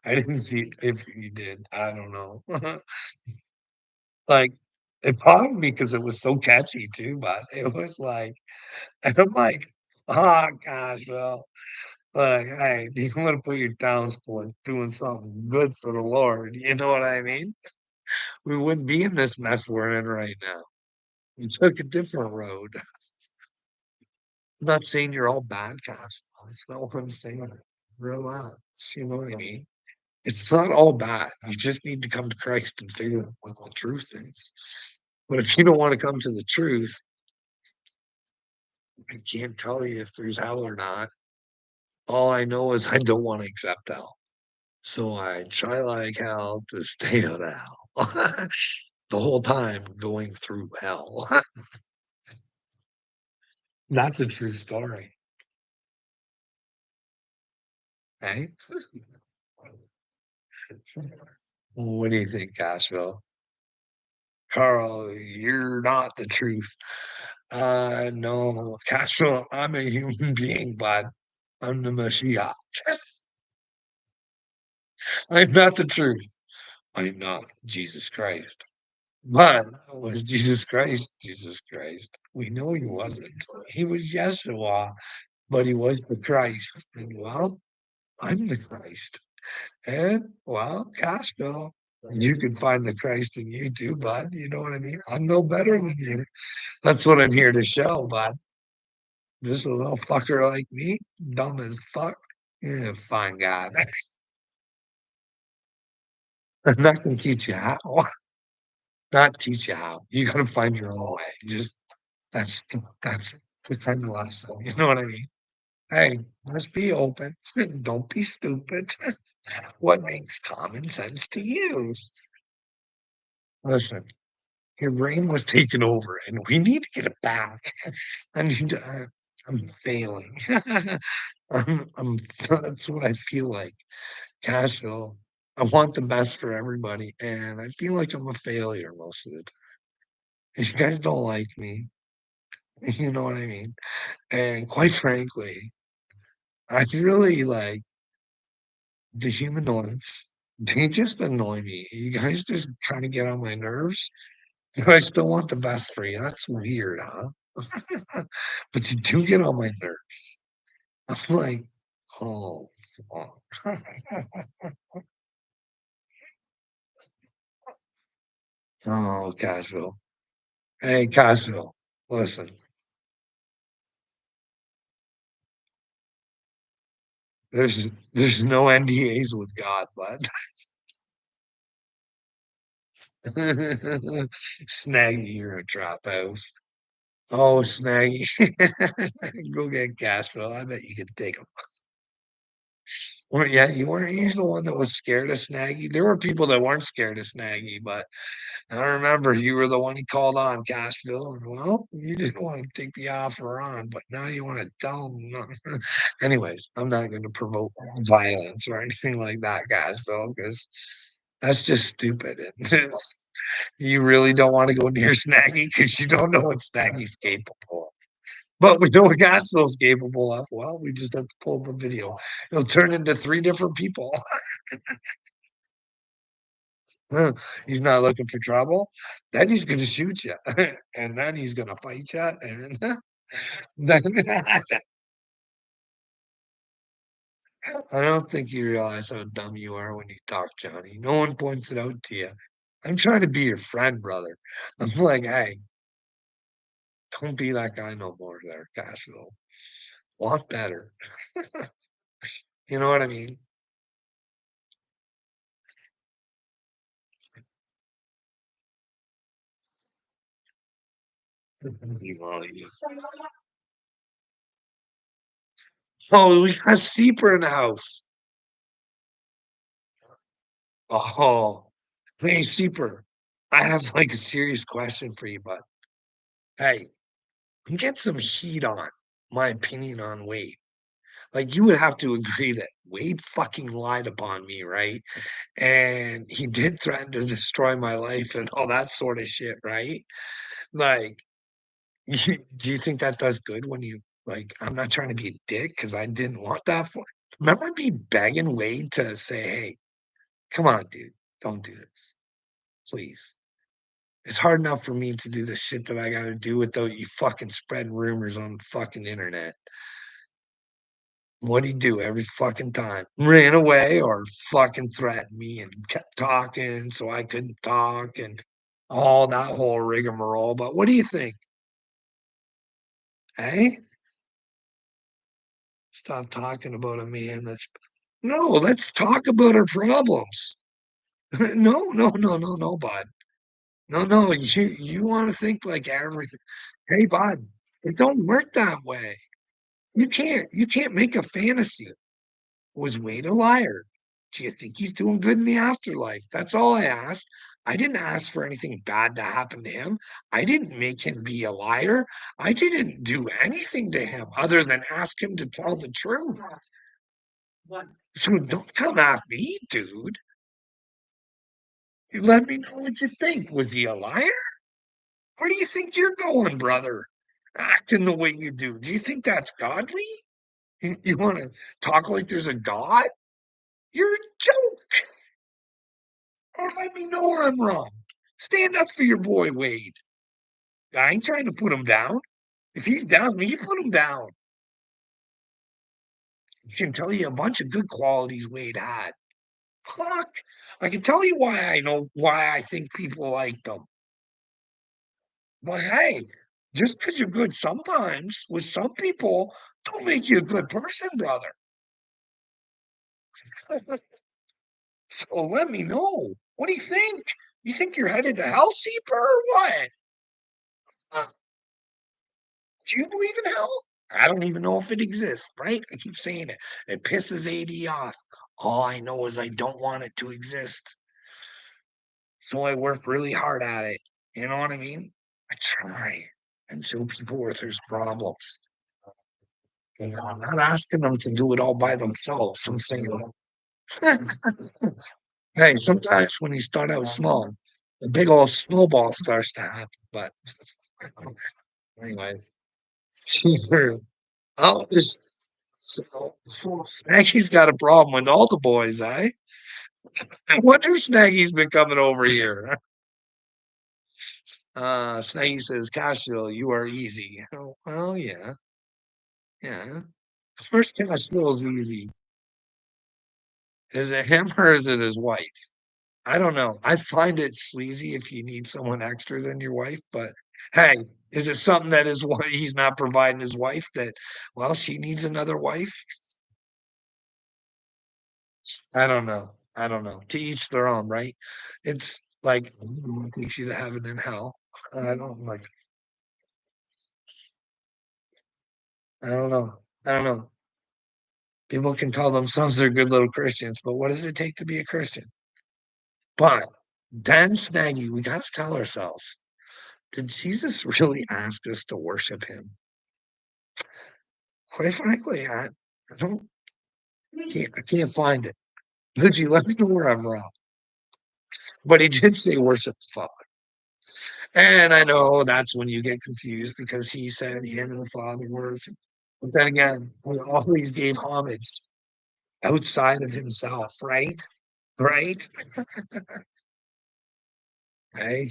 I didn't see if you did, I don't know. Like, it bothered me because it was so catchy too, but it was like and I'm like, "Oh gosh, well, like, hey, you wanna put your talents towards doing something good for the Lord," you know what I mean? We wouldn't be in this mess we're in right now. We took a different road. I'm not saying you're all bad guys. That's not what I'm saying. Relax, you know what I mean? It's not all bad. You just need to come to Christ and figure out what the truth is. But if you don't wanna come to the truth, I can't tell you if there's hell or not. All I know is I don't wanna accept hell. So I try like hell to stay out of hell. The whole time going through hell. That's a true story, eh? What do you think, Cashville? Carl, you're not the truth. No, Castro, I'm a human being, but I'm the Messiah. I'm not the truth. I'm not Jesus Christ. But was Jesus Christ Jesus Christ? We know he wasn't. He was Yeshua, but he was the Christ. And well, I'm the Christ. And well, Castro, you can find the Christ in you too, bud. You know what I mean? I'm no better than you. That's what I'm here to show, bud. This little fucker like me, dumb as fuck. Yeah, fine God. I'm not gonna teach you how. Not teach you how. You gotta find your own way. Just that's the kind of lesson. You know what I mean? Hey, let's be open. Don't be stupid. What makes common sense to you? Listen, your brain was taken over, and we need to get it back. I need to. I'm failing. I'm. That's what I feel like. Cashville, I want the best for everybody, and I feel like I'm a failure most of the time. You guys don't like me, you know what I mean? And quite frankly, I really like the humanoids. They just annoy me. You guys just kind of get on my nerves, but I still want the best for you. That's weird, huh? But you do get on my nerves. I'm like, oh, fuck. Oh, Cashville. Hey, Cashville, listen. There's no NDAs with God, bud. Snaggy, you're a trap house. Oh, Snaggy. Go get Cashville. I bet you could take him. You weren't he's the one that was scared of Snaggy. There were people that weren't scared of Snaggy, but I remember you were the one he called on, Cashville. And well, you didn't want to take the offer on, but now you want to tell him no. Anyways, I'm not going to provoke violence or anything like that, Cashville, because that's just stupid. And you really don't want to go near Snaggy because you don't know what Snaggy's capable of. But we know what Cashville's capable of. Well, we just have to pull up a video. He'll turn into three different people. He's not looking for trouble. Then he's gonna shoot you, and then he's gonna fight you, and then I don't think you realize how dumb you are when you talk, Johnny. No one points it out to you. I'm trying to be your friend, brother. I'm like, hey, don't be that guy no more there, Cashville. Want better. You know what I mean? Well, oh, we got Seeper in the house. Oh, hey, Seeper. I have like a serious question for you, bud. Hey, get some heat on my opinion on weight. Like, you would have to agree that Wade fucking lied upon me, right? And he did threaten to destroy my life and all that sort of shit, right? Like, do you think that does good when you like, I'm not trying to be a dick because I didn't want that for remember me begging Wade to say, "Hey, come on, dude, don't do this, please." It's hard enough for me to do the shit that I gotta do without you fucking spreading rumors on the fucking internet. What'd he do every fucking time? Ran away or fucking threatened me and kept talking so I couldn't talk and all that whole rigmarole, but what do you think? Eh? Stop talking about a man that's no, let's talk about our problems. No, no, no, no, no, bud. No, no, you wanna think like everything hey, bud, it don't work that way. You can't make a fantasy. Was Wade a liar? Do you think he's doing good in the afterlife? That's all I asked. I didn't ask for anything bad to happen to him. I didn't make him be a liar. I didn't do anything to him other than ask him to tell the truth. So don't come at me, dude. You let me know what you think. Was he a liar? Where do you think you're going, brother? Acting the way you do. Do you think that's godly? You want to talk like there's a God? You're a joke. Or let me know where I'm wrong. Stand up for your boy Wade. I ain't trying to put him down. If he's down, you put him down. I can tell you a bunch of good qualities Wade had. Fuck. I can tell you why I think people like them. But hey, just because you're good sometimes with some people, don't make you a good person, brother. So let me know. What do you think? You think you're headed to Hellseeper or what? Uh, do you believe in hell? I don't even know if it exists, right? I keep saying it. It pisses AD off. All I know is I don't want it to exist. So I work really hard at it. You know what I mean? I try and show people where there's problems. You know, I'm not asking them to do it all by themselves. I'm saying, hey, sometimes when you start out small, the big old snowball starts to happen. But anyways, super. Oh, this so Snaggy's got a problem with all the boys, eh? I wonder if Snaggy's been coming over here. Snaggy says, Cashville, you are easy. Oh, well, yeah, yeah. First Cashville is easy. Is it him or is it his wife? I don't know. I find it sleazy if you need someone extra than your wife, but hey, is it something that his wife he's not providing his wife that, well, she needs another wife? I don't know. I don't know. To each their own, right? It's like what takes you to heaven and hell. I don't like. I don't know. I don't know. People can call themselves they're good little Christians, but what does it take to be a Christian? But then, Snaggy, we got to tell ourselves: did Jesus really ask us to worship Him? Quite frankly, I don't. I can't find it. Luigi, let me know where I'm wrong. But He did say worship the Father. And I know that's when you get confused because he said him and the Father words. But then again, he always gave homage outside of himself, right? Right? Right?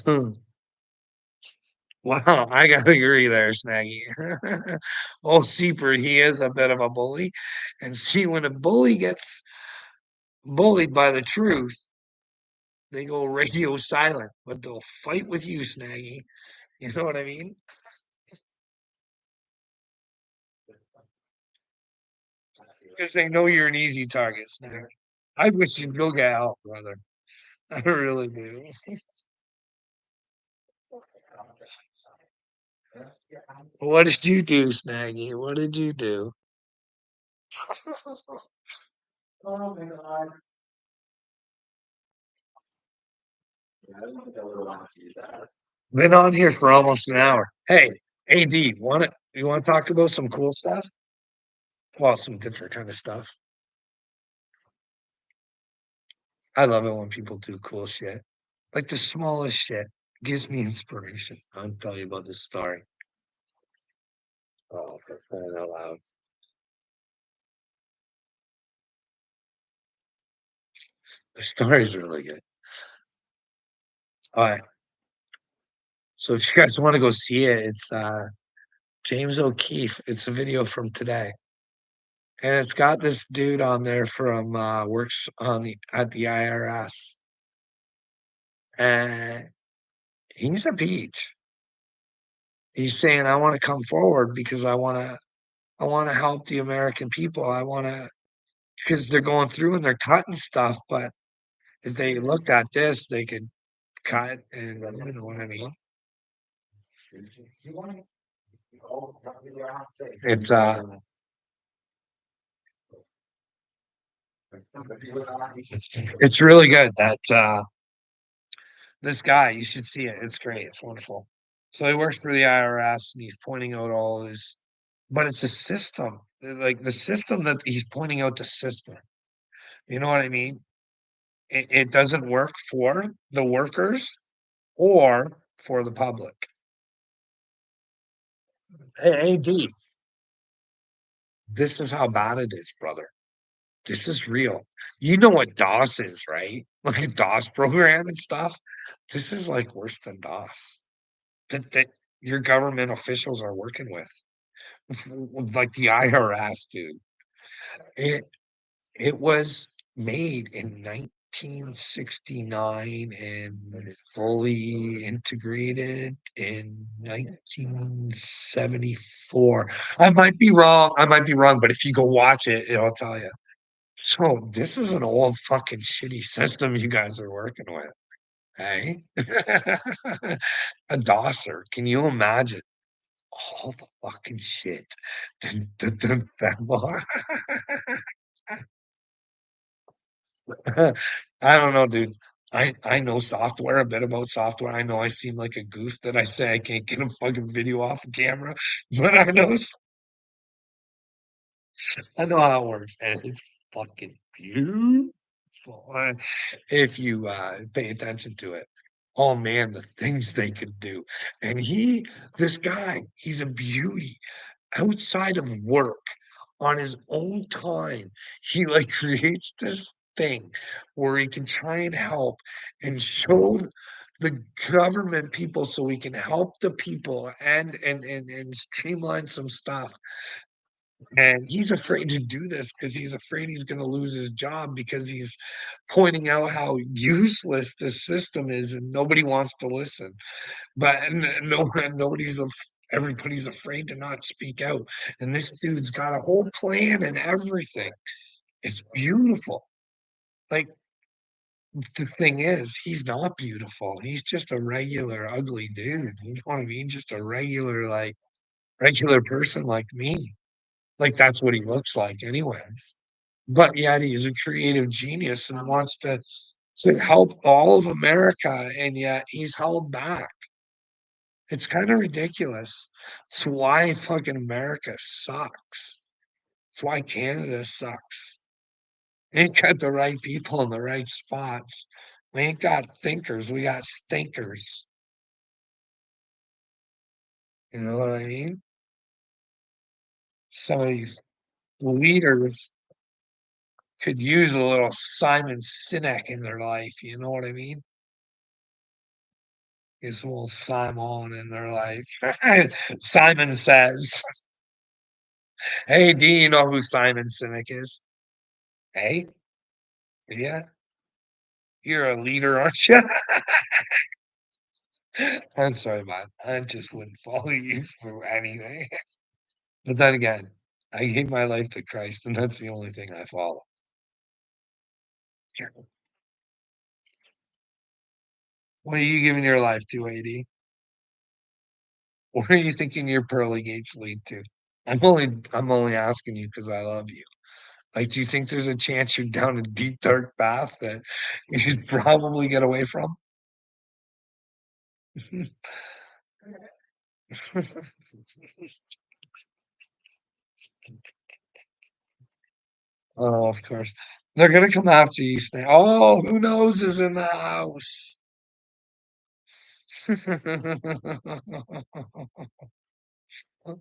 Hmm. Wow, I gotta agree there, Snaggy. Oh, Seeper, he is a bit of a bully. And see, when a bully gets bullied by the truth, they go radio silent, but they'll fight with you, Snaggy. You know what I mean? Because they know you're an easy target, Snaggy. I wish you'd go get help, brother. I really do. What did you do, Snaggy? What did you do? Been on here for almost an hour. Hey, AD, want it? You wanna talk about some cool stuff? Well, some different kind of stuff. I love it when people do cool shit. Like the smallest shit gives me inspiration. I'll tell you about this story. Oh, for crying out loud. The story's really good. All right. So if you guys want to go see it, it's James O'Keefe. It's a video from today. And it's got this dude on there from works on the at the IRS. And he's a peach. He's saying, I want to come forward because I want to help the American people. I want to because they're going through and they're cutting stuff, but if they looked at this, they could cut and you know what I mean? It's it's really good. That this guy, you should see it. It's great. It's wonderful. So he works for the IRS and he's pointing out all this, but it's a system. Like the system that he's pointing out the system. You know what I mean? It doesn't work for the workers or for the public. Hey, AD, this is how bad it is, brother. This is real. You know what DOS is, right? Like a DOS program and stuff. This is like worse than DOS that your government officials are working with like the IRS, dude. It it was made in 1969 and fully integrated in 1974. I might be wrong, but if you go watch it, it'll tell you. So this is an old fucking shitty system you guys are working with, hey? A DOSer, can you imagine all the fucking shit that I don't know, dude. I know software, a bit about software. I know I seem like a goof that I say I can't get a fucking video off a camera, but I know how it works, and it's fucking beautiful, if you, pay attention to it. Oh, man, the things they could do, and this guy, he's a beauty. Outside of work, on his own time, he, like, creates this thing where he can try and help and show the government people so he can help the people and streamline some stuff. And he's afraid to do this because he's afraid he's gonna lose his job because he's pointing out how useless this system is and nobody wants to listen. But nobody's everybody's afraid to not speak out. And this dude's got a whole plan and everything. It's beautiful. Like the thing is, he's not beautiful. He's just a regular ugly dude. You know what I mean? Just a regular, like regular person like me. Like that's what he looks like anyways. But yet he's a creative genius and wants to help all of America, and yet he's held back. It's kinda ridiculous. It's why fucking America sucks. It's why Canada sucks. Ain't got the right people in the right spots. We ain't got thinkers, we got stinkers. You know what I mean? Some of these leaders could use a little Simon Sinek in their life, you know what I mean? Is a little Simon in their life. Simon says, "Hey, do you know who Simon Sinek is? Hey, yeah, you're a leader, aren't you?" I'm sorry, man. I just wouldn't follow you through anything. But then again, I gave my life to Christ, and that's the only thing I follow. What are you giving your life to, AD? Where are you thinking your pearly gates lead to? I'm only asking you because I love you. Like, do you think there's a chance you're down a deep, dark path that you'd probably get away from? Oh, of course. They're gonna come after you, Snake. Oh, who knows is in the house.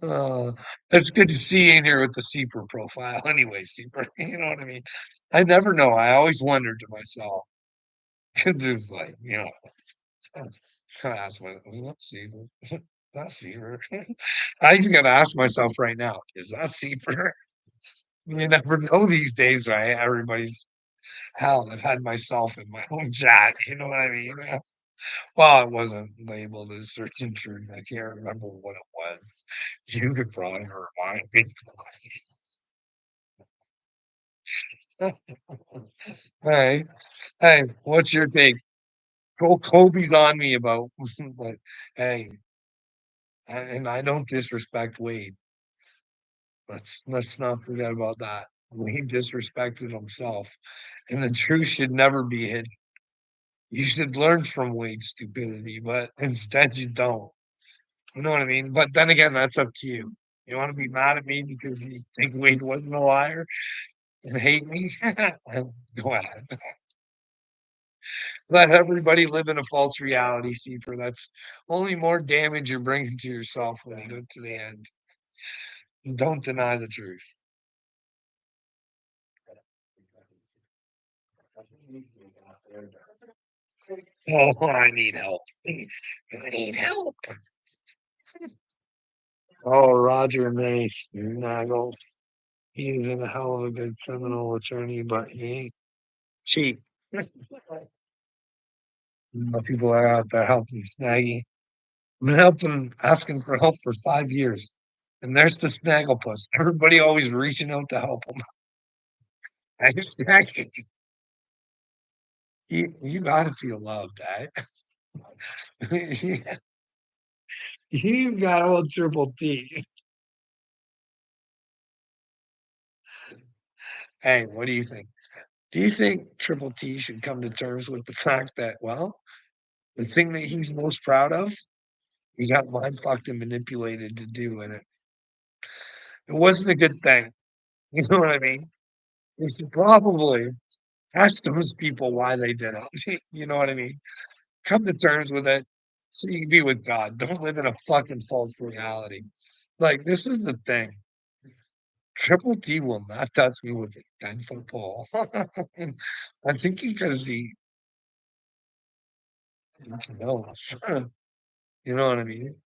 Uh, it's good to see you in here with the Seeper profile anyway, Seeper. You know what I mean? I never know. I always wonder to myself because there's like, I ask myself, is that Seeper? Is that Seeper? I even gotta ask myself right now, is that Seeper? You never know these days, right? Everybody's hell. I've had myself in my own chat. You know what I mean? Well, it wasn't labeled as search and truth. I can't remember what it was. You could probably remind me. Hey, hey, what's your take? Kobe's on me about like, hey, and I don't disrespect Wade. Let's not forget about that. Wade disrespected himself, and the truth should never be hidden. You should learn from Wade's stupidity, but instead you don't. You know what I mean? But then again, that's up to you. You want to be mad at me because you think Wade wasn't a liar and hate me? Go ahead. Let everybody live in a false reality, Seeper. That's only more damage you're bringing to yourself when you get to the end. Don't deny the truth. Oh, I need help. I need help. Oh, Roger Mace Nagel. He's in a hell of a good criminal attorney, but he ain't cheap. People are out there helping Snaggy. I've been helping, asking for help for 5 years. And there's the Snagglepuss. Everybody always reaching out to help him. Hey, Snaggy, you gotta feel loved, eh? You got old Triple T. Hey, what do you think? Do you think Triple T should come to terms with the fact that, well, the thing that he's most proud of, he got mind fucked and manipulated to do, and it wasn't a good thing. You know what I mean? He should probably ask those people why they did it. You know what I mean? Come to terms with it so you can be with God. Don't live in a fucking false reality. Like, this is the thing. Triple T will not touch me with a 10-foot pole. I think because he knows. You know what I mean?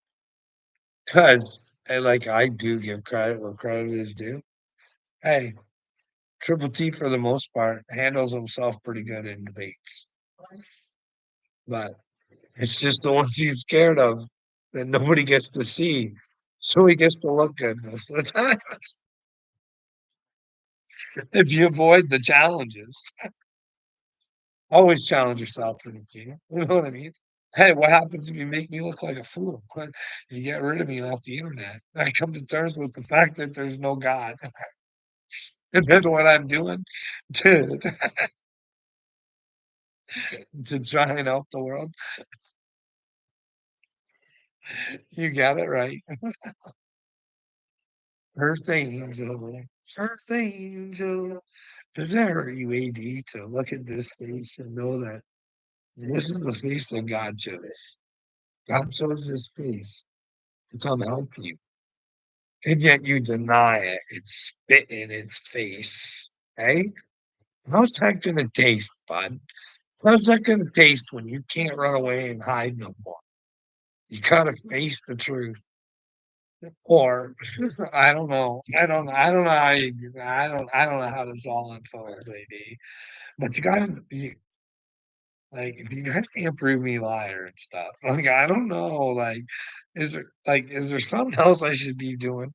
Because, like, I do give credit where credit is due. Hey, Triple T, for the most part, handles himself pretty good in debates. But it's just the ones he's scared of that nobody gets to see. So he gets to look good most of the time. If you avoid the challenges, always challenge yourself to the team. You know what I mean? Hey, what happens if you make me look like a fool? You get rid of me off the internet. I come to terms with the fact that there's no God. And then what I'm doing to, to try and help the world, you got it right. Earth angel, Earth angel. Does that hurt you, AD, to look at this face and know that this is the face that God chose? God chose this face to come help you, and yet you deny it and spit in its face. Hey, how's that gonna taste, bud? How's that gonna taste when you can't run away and hide no more? You gotta face the truth. Or I don't know. I don't know how you do that. I don't know how this all unfolds, AD. But you gotta be like, if you guys can't prove me a liar and stuff, like, I don't know, is there something else I should be doing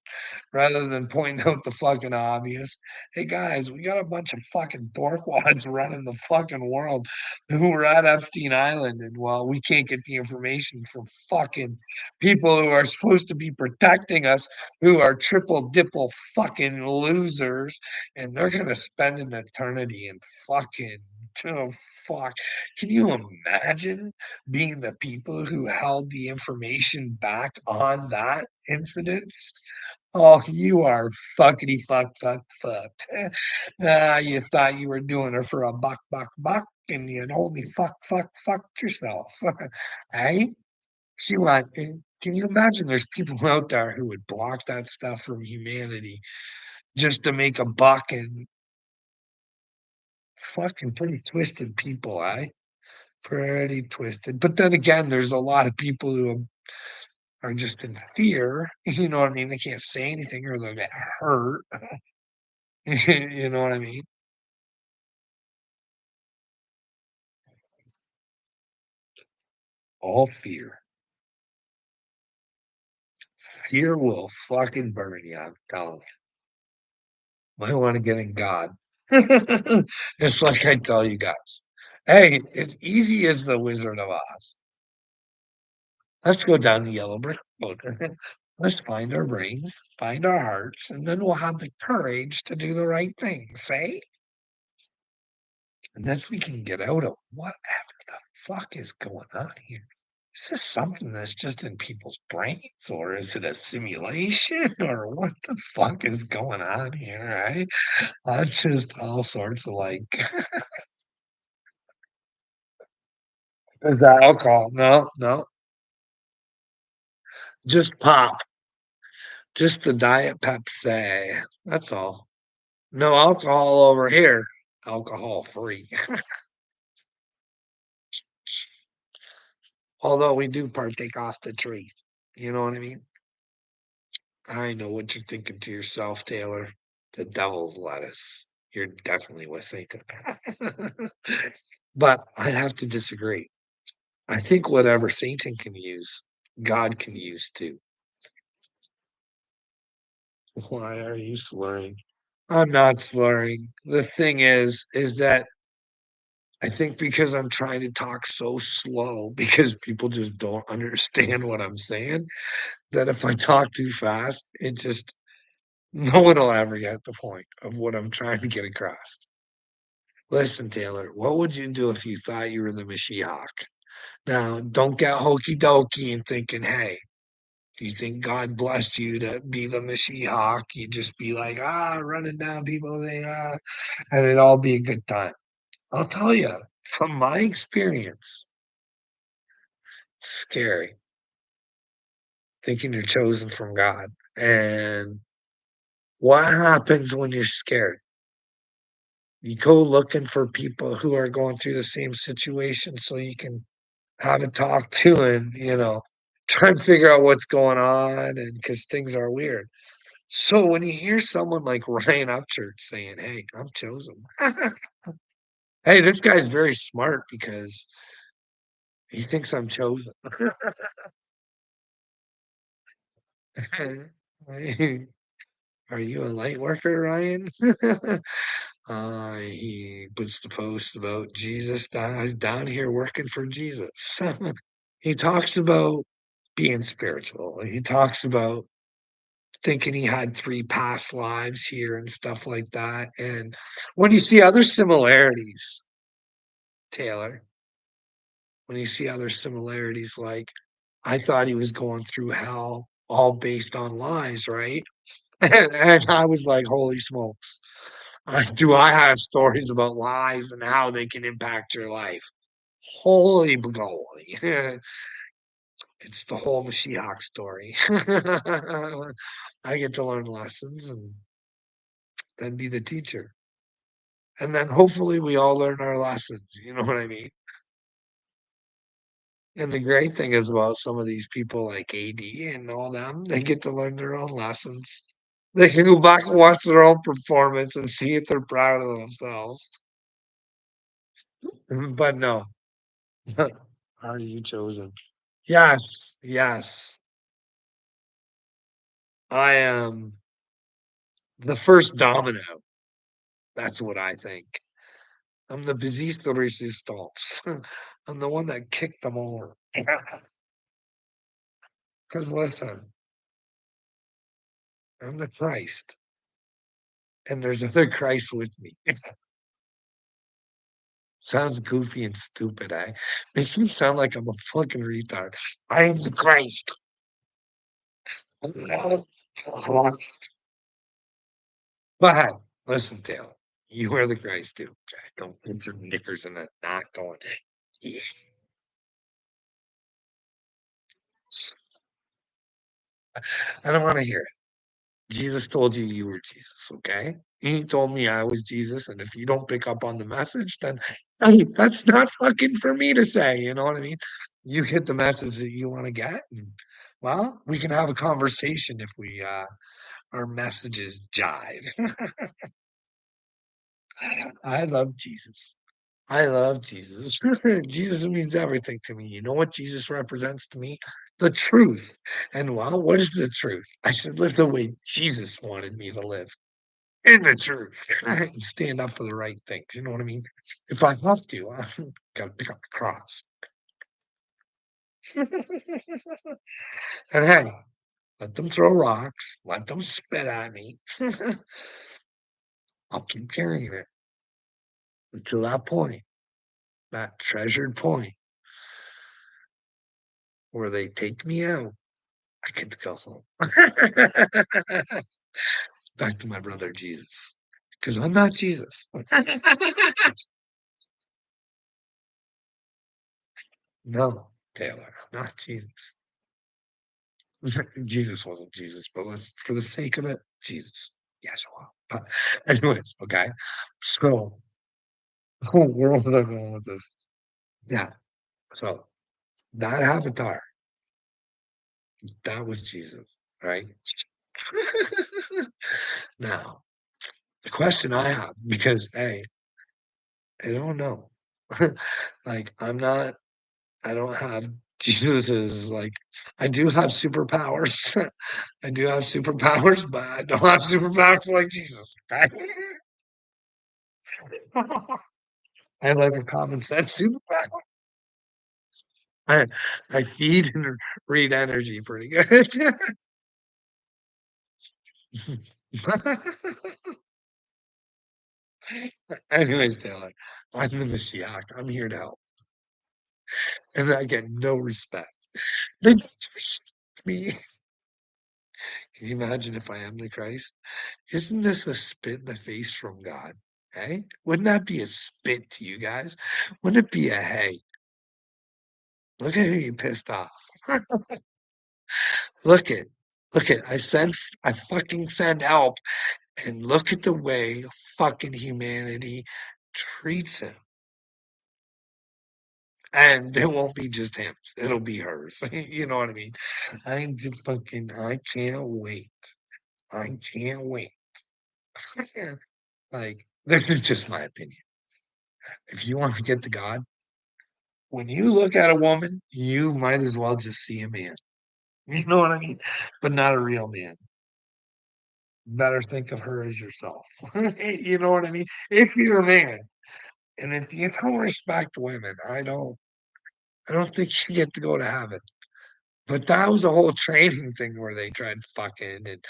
rather than pointing out the fucking obvious? Hey, guys, we got a bunch of fucking dorkwads running the fucking world who are at Epstein Island, and, well, we can't get the information from fucking people who are supposed to be protecting us, who are triple dipple fucking losers, and they're gonna spend an eternity in fucking Oh, fuck. Can you imagine being the people who held the information back on that incident? Oh, you are fuckity fuck fuck fuck. You thought you were doing it for a buck buck buck, and you'd only fucked yourself. Eh? See what? Can you imagine there's people out there who would block that stuff from humanity just to make a buck and fucking pretty twisted people, eh? Pretty twisted. But then again, there's a lot of people who are just in fear. You know what I mean? They can't say anything or they'll get hurt. You know what I mean? All fear. Fear will fucking burn you, I'm telling you. Might want to get in God. It's like I tell you guys. Hey, it's easy as the Wizard of Oz. Let's go down the yellow brick road. Let's find our brains, find our hearts, and then we'll have the courage to do the right thing, say? And then we can get out of whatever the fuck is going on here. Is this something that's just in people's brains, or is it a simulation, or what the fuck is going on here, right? That's just all sorts of like, is that alcohol? No, no, just pop, just the Diet Pepsi. That's all. No alcohol over here. Alcohol free. Although we do partake off the tree. You know what I mean? I know what you're thinking to yourself, Taylor. The devil's lettuce. You're definitely with Satan. But I have to disagree. I think whatever Satan can use, God can use too. Why are you slurring? I'm not slurring. The thing is that I think because I'm trying to talk so slow because people just don't understand what I'm saying, that if I talk too fast, it just no one will ever get the point of what I'm trying to get across. Listen, Taylor, what would you do if you thought you were the Mashiach? Now, don't get hokey dokey and thinking, hey, if you think God blessed you to be the Mashiach, you just be like, running down people, and it'd all be a good time. I'll tell you, from my experience, it's scary thinking you're chosen from God. And what happens when you're scared? You go looking for people who are going through the same situation so you can have a talk to and, try and figure out what's going on and because things are weird. So when you hear someone like Ryan Upchurch saying, "Hey, I'm chosen." Hey, this guy's very smart because he thinks I'm chosen. Are you a light worker, Ryan? He puts the post about Jesus. I was down here working for Jesus. He talks about being spiritual. He talks about thinking he had 3 past lives here and stuff like that. And when you see other similarities, Taylor, when you see other similarities, like I thought he was going through hell all based on lies, right? And I was like, holy smokes. Do I have stories about lies and how they can impact your life? Holy moly. It's the whole Mashiach story. I get to learn lessons and then be the teacher. And then hopefully we all learn our lessons. You know what I mean? And the great thing is about some of these people like AD and all them, they get to learn their own lessons. They can go back and watch their own performance and see if they're proud of themselves. But no, are you chosen? Yes, yes. I am the first domino. That's what I think. I'm the Bezisto resistance. I'm the one that kicked them over. Because listen, I'm the Christ, and there's other Christ with me. Sounds goofy and stupid, eh? Makes me sound like I'm a fucking retard. I am the Christ. But listen, Taylor, you are the Christ too. Okay? Don't put your knickers in a knot going. "Yes." I don't want to hear it. Jesus told you you were Jesus, okay? He told me I was Jesus, and if you don't pick up on the message, then hey, that's not fucking for me to say. You know what I mean? You get the message that you want to get, and well, we can have a conversation if we our messages jive. I love Jesus. I love Jesus. Jesus means everything to me. You know what Jesus represents to me? The truth. And well, what is the truth? I should live the way Jesus wanted me to live. In the truth. And stand up for the right things. You know what I mean? If I have to, I gotta pick up the cross. And hey, let them throw rocks, let them spit at me. I'll keep carrying it until that point, that treasured point where they take me out. I get to go home. Back to my brother Jesus. Because I'm not Jesus. No, Taylor, I'm not Jesus. Jesus wasn't Jesus, but let's, for the sake of it, Jesus. Yes, well. But anyways, okay. So where was I going with this? Yeah. So that avatar, that was Jesus, right? Now, the question I have, because hey, I don't know. Like, I don't have Jesus's like I do have superpowers. I do have superpowers, but I don't have superpowers like Jesus. Okay? I have like a common sense superpower. I I feed and read energy pretty good. Anyways, Taylor, I'm the Messiah. I'm here to help, and I get no respect. They don't respect me. Can you imagine if I am the Christ? Isn't this a spit in the face from God? Hey, wouldn't that be a spit to you guys? Wouldn't it be a hey? Look at who you pissed off. Look at, look at. I fucking send help, and look at the way fucking humanity treats him. And it won't be just him; it'll be hers. You know what I mean? I can't wait. I can't wait. Like, this is just my opinion. If you want to get to God, when you look at a woman, you might as well just see a man. You know what I mean? But not a real man. Better think of her as yourself. You know what I mean? If you're a man, and if you don't respect women, I don't think you get to go to heaven. But that was a whole training thing where they tried fucking and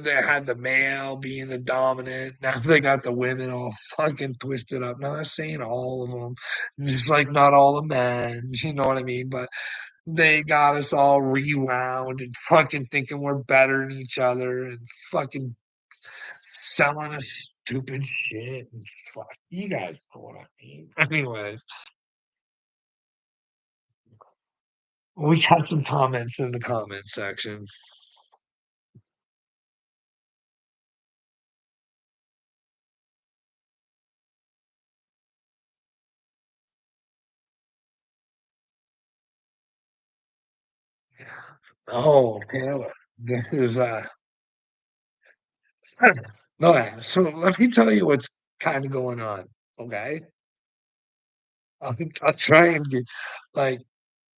they had the male being the dominant. Now they got the women all fucking twisted up. Not saying all of them, just like not all the men. You know what I mean? But they got us all rewound and fucking thinking we're better than each other and fucking selling us stupid shit and fuck you guys know what I mean. Anyways, we got some comments in the comment section. Oh, Taylor, this is no, so let me tell you what's kind of going on. Okay, I'll try and get like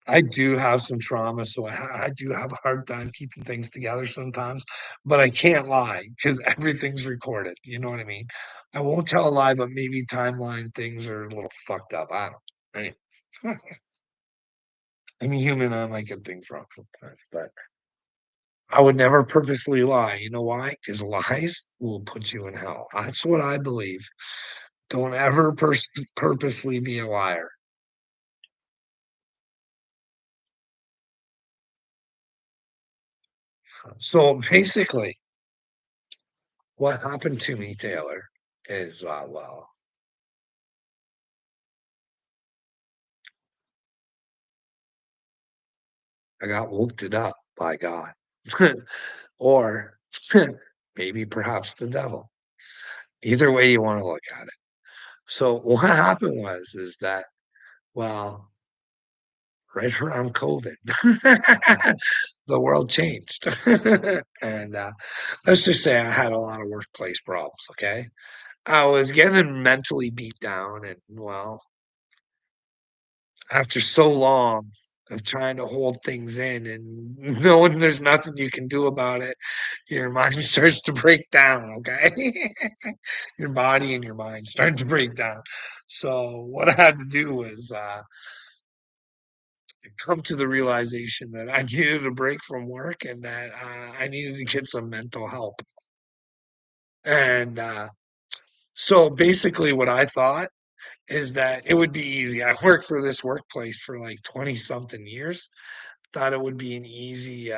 I do have some trauma, so I do have a hard time keeping things together sometimes, but I can't lie because everything's recorded. You know what I mean? I won't tell a lie, but maybe timeline things are a little fucked up. I don't. Right? I'm human. I might get things wrong sometimes, but I would never purposely lie. You know why? Because lies will put you in hell. That's what I believe. Don't ever purposely be a liar. So basically, what happened to me, Taylor, is well, I got woke it up by God, or maybe perhaps the devil. Either way you want to look at it. So what happened was is that well, right around COVID, the world changed, and let's just say I had a lot of workplace problems. Okay, I was getting mentally beat down, and well, after so long of trying to hold things in and knowing there's nothing you can do about it, your mind starts to break down, okay? Your body and your mind start to break down. So what I had to do was come to the realization that I needed a break from work and that I needed to get some mental help. And so basically, what I thought is that it would be easy. I worked for this workplace for like 20 something years. Thought it would be an easy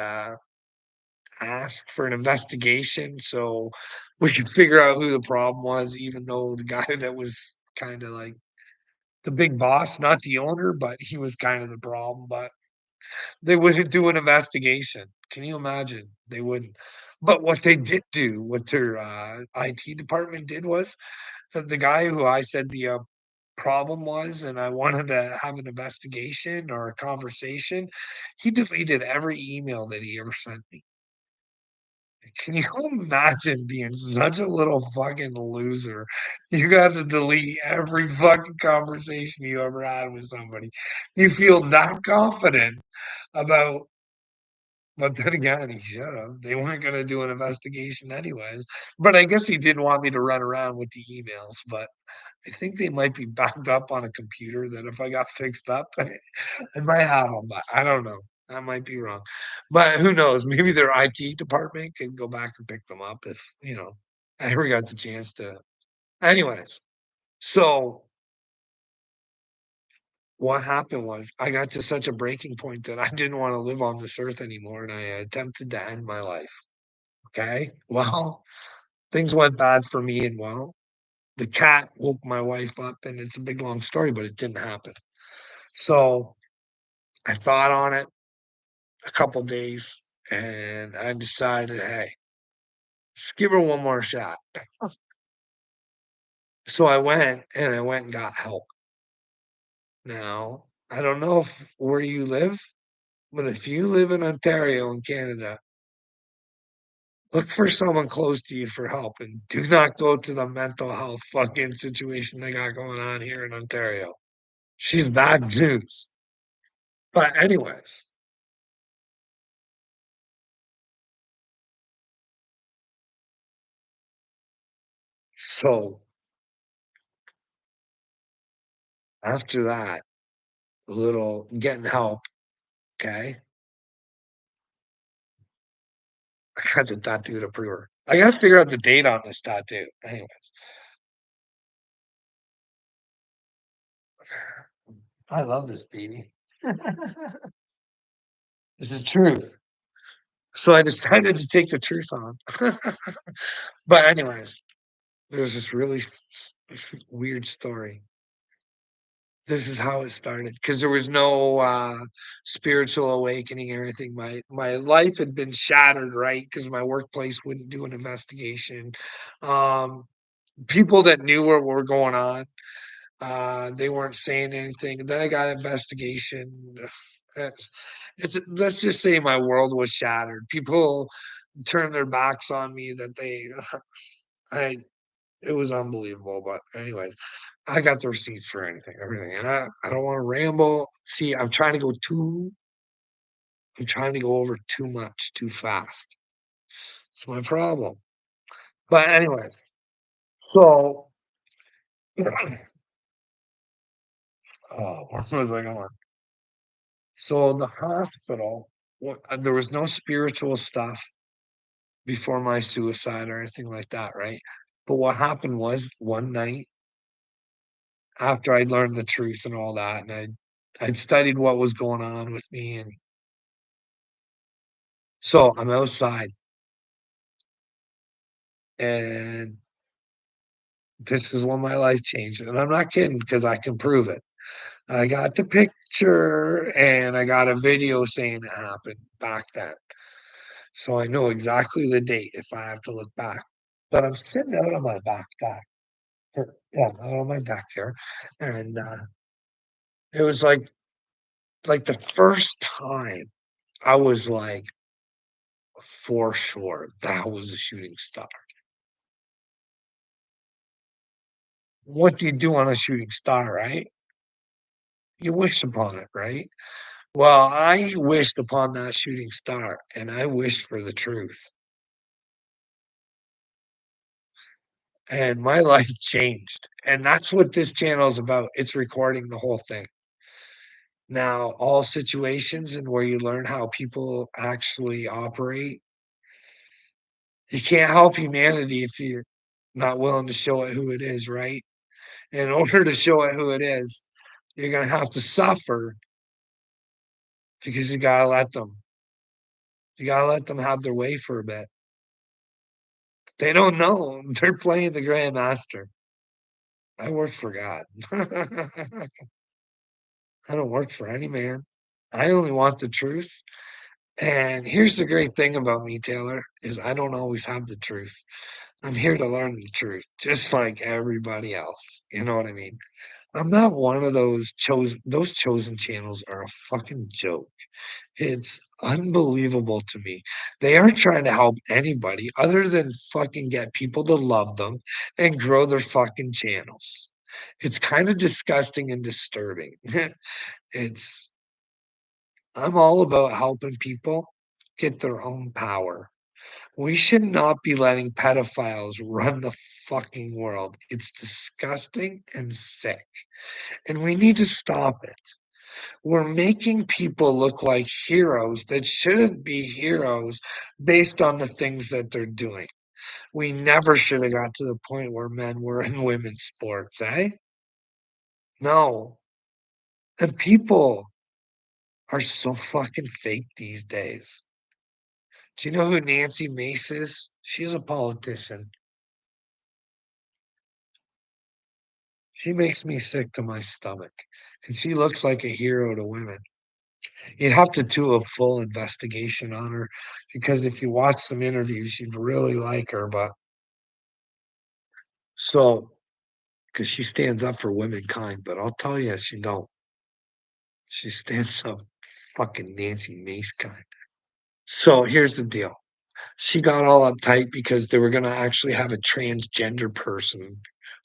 ask for an investigation so we could figure out who the problem was, even though the guy that was kind of like the big boss, not the owner, but he was kind of the problem. But they wouldn't do an investigation. Can you imagine? They wouldn't. But what they did do, what their IT department did was the guy who I said the problem was, and I wanted to have an investigation or a conversation, he deleted every email that he ever sent me. Can you imagine being such a little fucking loser? You got to delete every fucking conversation you ever had with somebody. You feel that confident about, but then again, he should have. They weren't going to do an investigation anyways. But I guess he didn't want me to run around with the emails. But I think they might be backed up on a computer that if I got fixed up, I might have them, but I don't know. I might be wrong. But who knows? Maybe their IT department can go back and pick them up if, I ever got the chance to. Anyways, so what happened was I got to such a breaking point that I didn't want to live on this earth anymore and I attempted to end my life. Okay. Well, things went bad for me and well, the cat woke my wife up and it's a big long story, but it didn't happen. So I thought on it a couple days and I decided, hey, let's give her one more shot. So I went and got help. Now, I don't know where you live, but if you live in Ontario in Canada, look for someone close to you for help and do not go to the mental health fucking situation they got going on here in Ontario. She's bad news. But anyways, so after that, little getting help, okay, I got the tattoo to prove her. I gotta figure out the date on this tattoo. Anyways, I love this baby. This is truth. So I decided to take the truth on. But anyways, there's this really weird story. This is how it started because there was no spiritual awakening or anything. My life had been shattered, right? Because my workplace wouldn't do an investigation. Um, People that knew what were going on, they weren't saying anything. Then I got an investigation. It's, let's just say my world was shattered. People turned their backs on me. That they, I it was unbelievable. But anyways, I got the receipts for anything, everything. And I don't want to ramble. See, I'm trying to go over too much too fast. It's my problem. But anyway, so where was I going? So the hospital, there was no spiritual stuff before my suicide or anything like that, right? But what happened was one night after I'd learned the truth and all that, and I'd studied what was going on with me, and so I'm outside, and this is when my life changed, and I'm not kidding because I can prove it. I got the picture, and I got a video saying it happened back then, so I know exactly the date if I have to look back. But I'm sitting out on my back deck, yeah, out on my deck here, and, it was like the first time I was like, for sure, that was a shooting star. What do you do on a shooting star, right? You wish upon it, right? Well, I wished upon that shooting star, and I wished for the truth, and my life changed, and that's what this channel is about. It's recording the whole thing. Now, all situations and where you learn how people actually operate, you can't help humanity if you're not willing to show it who it is, right? In order to show it who it is, you're gonna have to suffer because you gotta let them have their way for a bit. They don't know. They're playing the grandmaster. I work for God. I don't work for any man. I only want the truth. And here's the great thing about me, Taylor, is I don't always have the truth. I'm here to learn the truth, just like everybody else. You know what I mean? I'm not one of those chosen channels are a fucking joke. It's unbelievable to me. They aren't trying to help anybody other than fucking get people to love them and grow their fucking channels. It's kind of disgusting and disturbing. It's I'm all about helping people get their own power. We should not be letting pedophiles run the fucking world. It's disgusting and sick, and we need to stop it. We're making people look like heroes that shouldn't be heroes based on the things that they're doing. We never should have got to the point where men were in women's sports, eh? No. And people are so fucking fake these days. Do you know who Nancy Mace is? She's a politician. She makes me sick to my stomach. And she looks like a hero to women. You'd have to do a full investigation on her because if you watch some interviews, you'd really like her. But so, because she stands up for womankind, but I'll tell you, she don't. She stands up fucking Nancy Mace kind. So here's the deal. She got all uptight because they were going to actually have a transgender person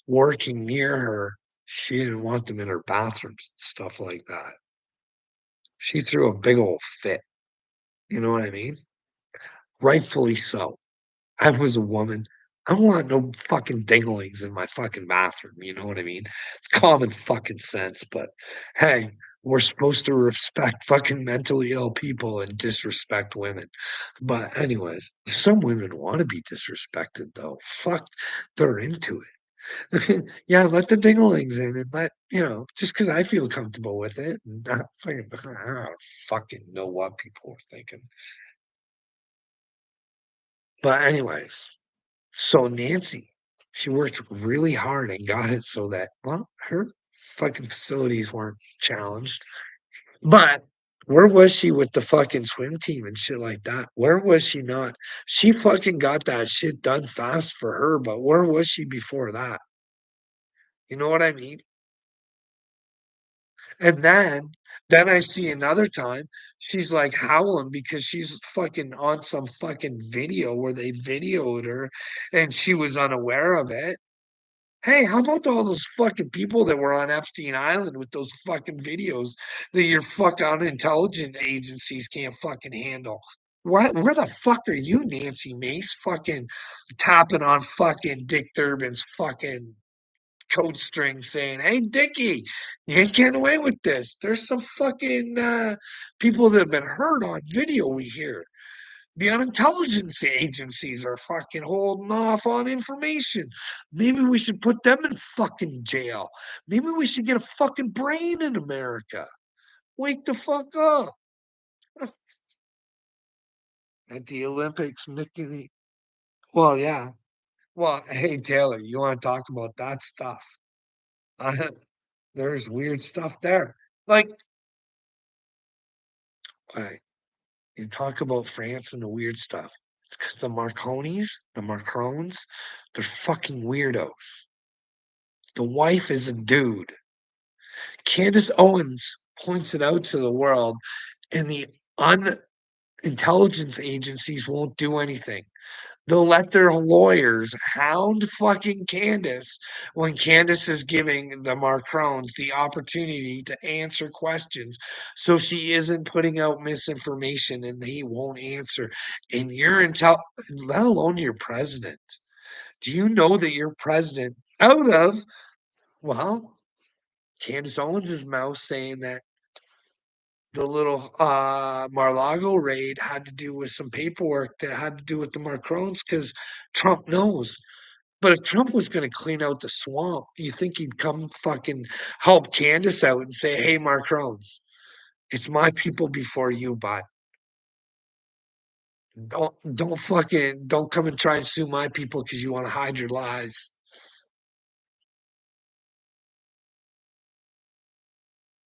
working near her. She didn't want them in her bathrooms, stuff like that. She threw a big old fit. You know what I mean? Rightfully so. I was a woman. I don't want no fucking dinglings in my fucking bathroom, you know what I mean? It's common fucking sense, but hey, we're supposed to respect fucking mentally ill people and disrespect women. But anyways, some women want to be disrespected though. Fuck, they're into it. Yeah, let the dinglings in and just because I feel comfortable with it and not fucking, I don't fucking know what people were thinking. But anyways, so Nancy, she worked really hard and got it so that, well, her fucking facilities weren't challenged. But where was she with the fucking swim team and shit like that? Where was she not? She fucking got that shit done fast for her, but where was she before that? You know what I mean? And then I see another time she's like howling because she's fucking on some fucking video where they videoed her and she was unaware of it. Hey, how about all those fucking people that were on Epstein Island with those fucking videos that your fucking intelligence agencies can't fucking handle? What? Where the fuck are you, Nancy Mace? Fucking tapping on fucking Dick Durbin's fucking coat string saying, "Hey, Dickie, you ain't getting away with this." There's some fucking people that have been hurt on video we hear. The intelligence agencies are fucking holding off on information. Maybe we should put them in fucking jail. Maybe we should get a fucking brain in America. Wake the fuck up. At the Olympics, Mickey. Well, yeah. Well, hey, Taylor, you want to talk about that stuff? Uh, there's weird stuff there. Like, uh, you talk about France and the weird stuff. It's because the Macrons, they're fucking weirdos. The wife is a dude. Candace Owens points it out to the world, and the intelligence agencies won't do anything. They'll let their lawyers hound fucking Candace when Candace is giving the Macrons the opportunity to answer questions so she isn't putting out misinformation and they won't answer. And you're let alone your president. Do you know that your president out of, well, Candace Owens' mouth saying that the little Mar-Lago raid had to do with some paperwork that had to do with the Macrons because Trump knows. But if Trump was going to clean out the swamp, do you think he'd come fucking help Candace out and say, "Hey, Macrons, it's my people before you, bud. Don't come and try and sue my people because you want to hide your lies."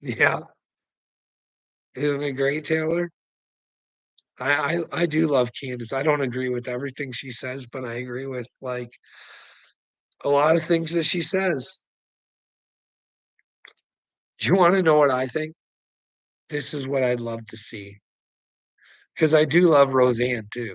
Yeah, isn't it great, Taylor? I do love Candace. I don't agree with everything she says, but I agree with like a lot of things that she says. Do you want to know what I think? This is what I'd love to see because I do love Roseanne too.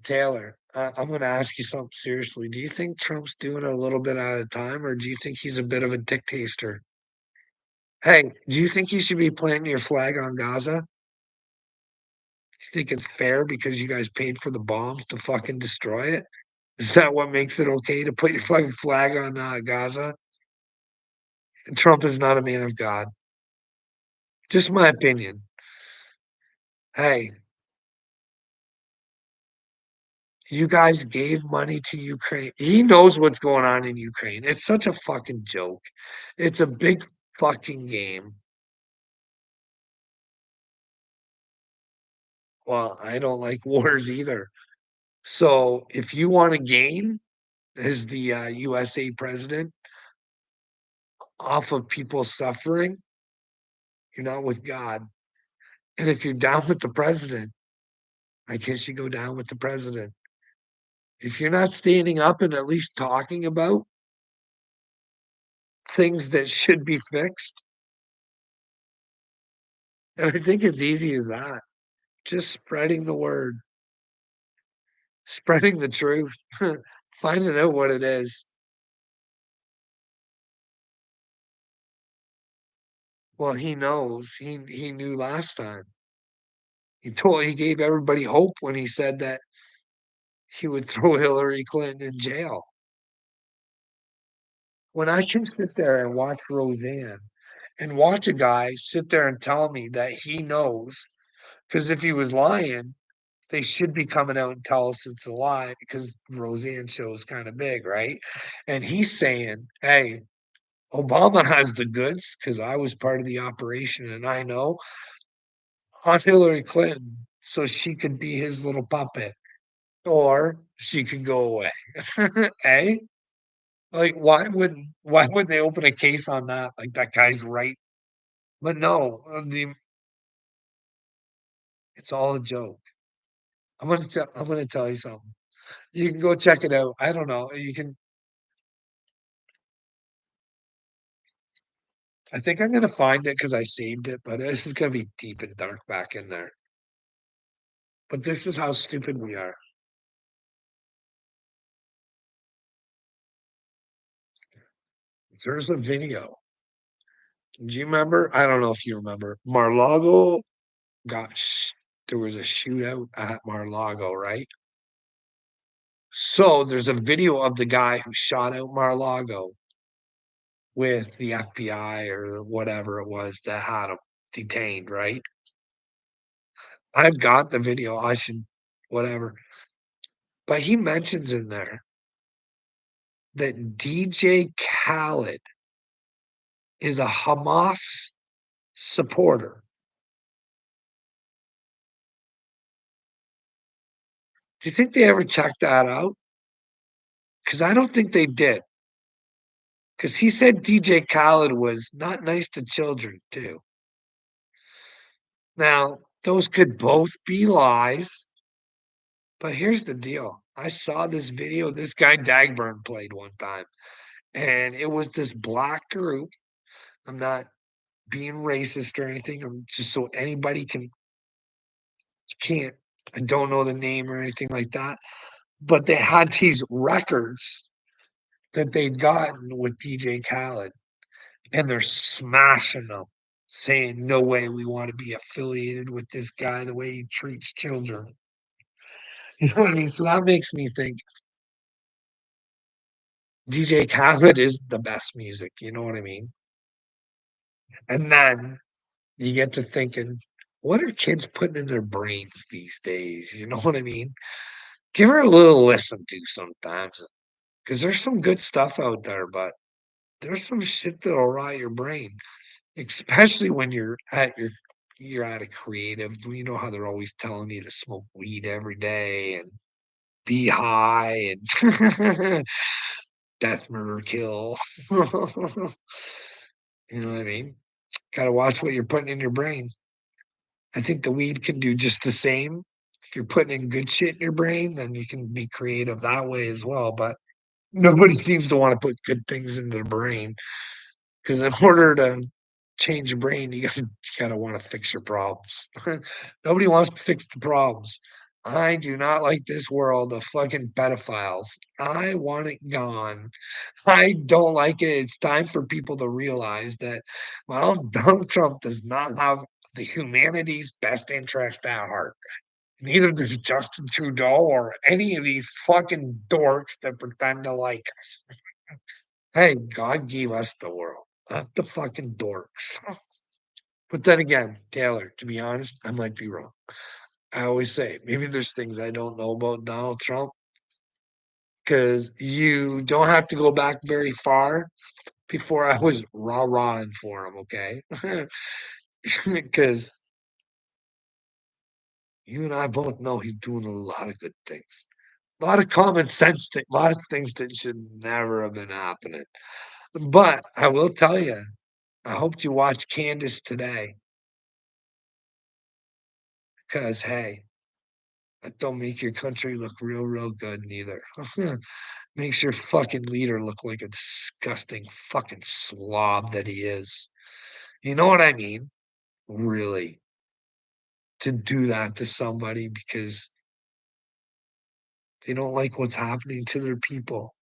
Taylor, I'm going to ask you something seriously. Do you think Trump's doing it a little bit at a time, or do you think he's a bit of a dictator? Hey, do you think he should be planting your flag on Gaza? Do you think it's fair because you guys paid for the bombs to fucking destroy it? Is that what makes it okay to put your fucking flag on Gaza? Trump is not a man of God. Just my opinion. Hey, you guys gave money to Ukraine. He knows what's going on in Ukraine. It's such a fucking joke. It's a big fucking game. Well, I don't like wars either. So if you want to gain as the USA president off of people suffering, you're not with God. And if you're down with the president, I guess you go down with the president. If you're not standing up and at least talking about things that should be fixed, and I think it's easy as that, just spreading the word, spreading the truth, finding out what it is. Well, he knows. He knew last time. He gave everybody hope when he said that he would throw Hillary Clinton in jail. When I can sit there and watch Roseanne and watch a guy sit there and tell me that he knows, because if he was lying, they should be coming out and tell us it's a lie because Roseanne show is kind of big, right? And he's saying, hey, Obama has the goods because I was part of the operation and I know on Hillary Clinton so she could be his little puppet or she could go away. Eh? Like, why would they open a case on that? Like that guy's right. But no, it's all a joke. I'm gonna tell you something. You can go check it out. I don't know. You can I think I'm gonna find it because I saved it, but this is gonna be deep and dark back in there. But this is how stupid we are. There's a video. Do you remember? I don't know if you remember. Mar-Lago got there was a shootout at Mar-Lago, right? So there's a video of the guy who shot out Mar-Lago. with the FBI or whatever it was that had him detained, right? I've got the video, I should whatever, but he mentions in there that DJ Khaled is a Hamas supporter. Do you think they ever checked that out? Because I don't think they did. Because he said DJ Khaled was not nice to children too. Now, those could both be lies, but here's the deal. I saw this video this guy Dagburn played one time, and it was this black group. I'm not being racist or anything. I'm just so anybody can't I don't know the name or anything like that. But they had these records that they'd gotten with DJ Khaled, and they're smashing them, saying, "No way we want to be affiliated with this guy the way he treats children." You know what I mean? So that makes me think DJ Khaled is the best music. You know what I mean? And then you get to thinking, what are kids putting in their brains these days? You know what I mean? Give her a little listen to sometimes because there's some good stuff out there, but there's some shit that'll rot your brain, especially when you're at a creative. You know how they're always telling you to smoke weed every day and be high and death, murder, kill. You know what I mean? Gotta watch what you're putting in your brain. I think the weed can do just the same. If you're putting in good shit in your brain, then you can be creative that way as well. But nobody seems to want to put good things into their brain because in order to change your brain, you gotta want to fix your problems. Nobody wants to fix the problems. I do not like this world of fucking pedophiles. I want it gone. I don't like it. It's time for people to realize that, well, Donald Trump does not have the humanity's best interest at heart. Neither does Justin Trudeau or any of these fucking dorks that pretend to like us. Hey, God gave us the world, not the fucking dorks. But then again, Taylor, to be honest, I might be wrong. I always say maybe there's things I don't know about Donald Trump because you don't have to go back very far before I was rah-rahing for him, okay? Because you and I both know he's doing a lot of good things. A lot of common sense thing, a lot of things that should never have been happening. But I will tell you, I hope you watch Candace today because, hey, that don't make your country look real, real good neither. Makes your fucking leader look like a disgusting fucking slob that he is. You know what I mean? Really, to do that to somebody because they don't like what's happening to their people.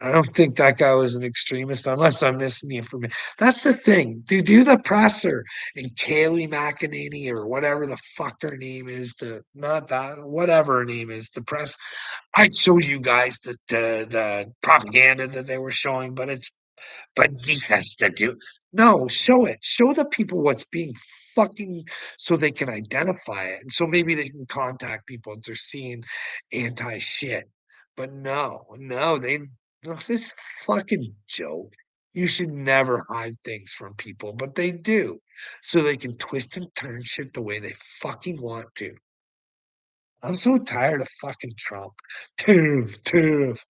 I don't think that guy was an extremist unless I'm missing the information. That's the thing. They do the presser and Kayleigh McEnany or whatever the fuck her name is, the not that whatever her name is, the press. I'd show you guys the propaganda that they were showing, but he has to do no, show it. Show the people what's being fucking so they can identify it. And so maybe they can contact people if they're seeing anti shit. But no, no, no, this fucking joke. You should never hide things from people, but they do. So they can twist and turn shit the way they fucking want to. I'm so tired of fucking Trump. Toof, toof.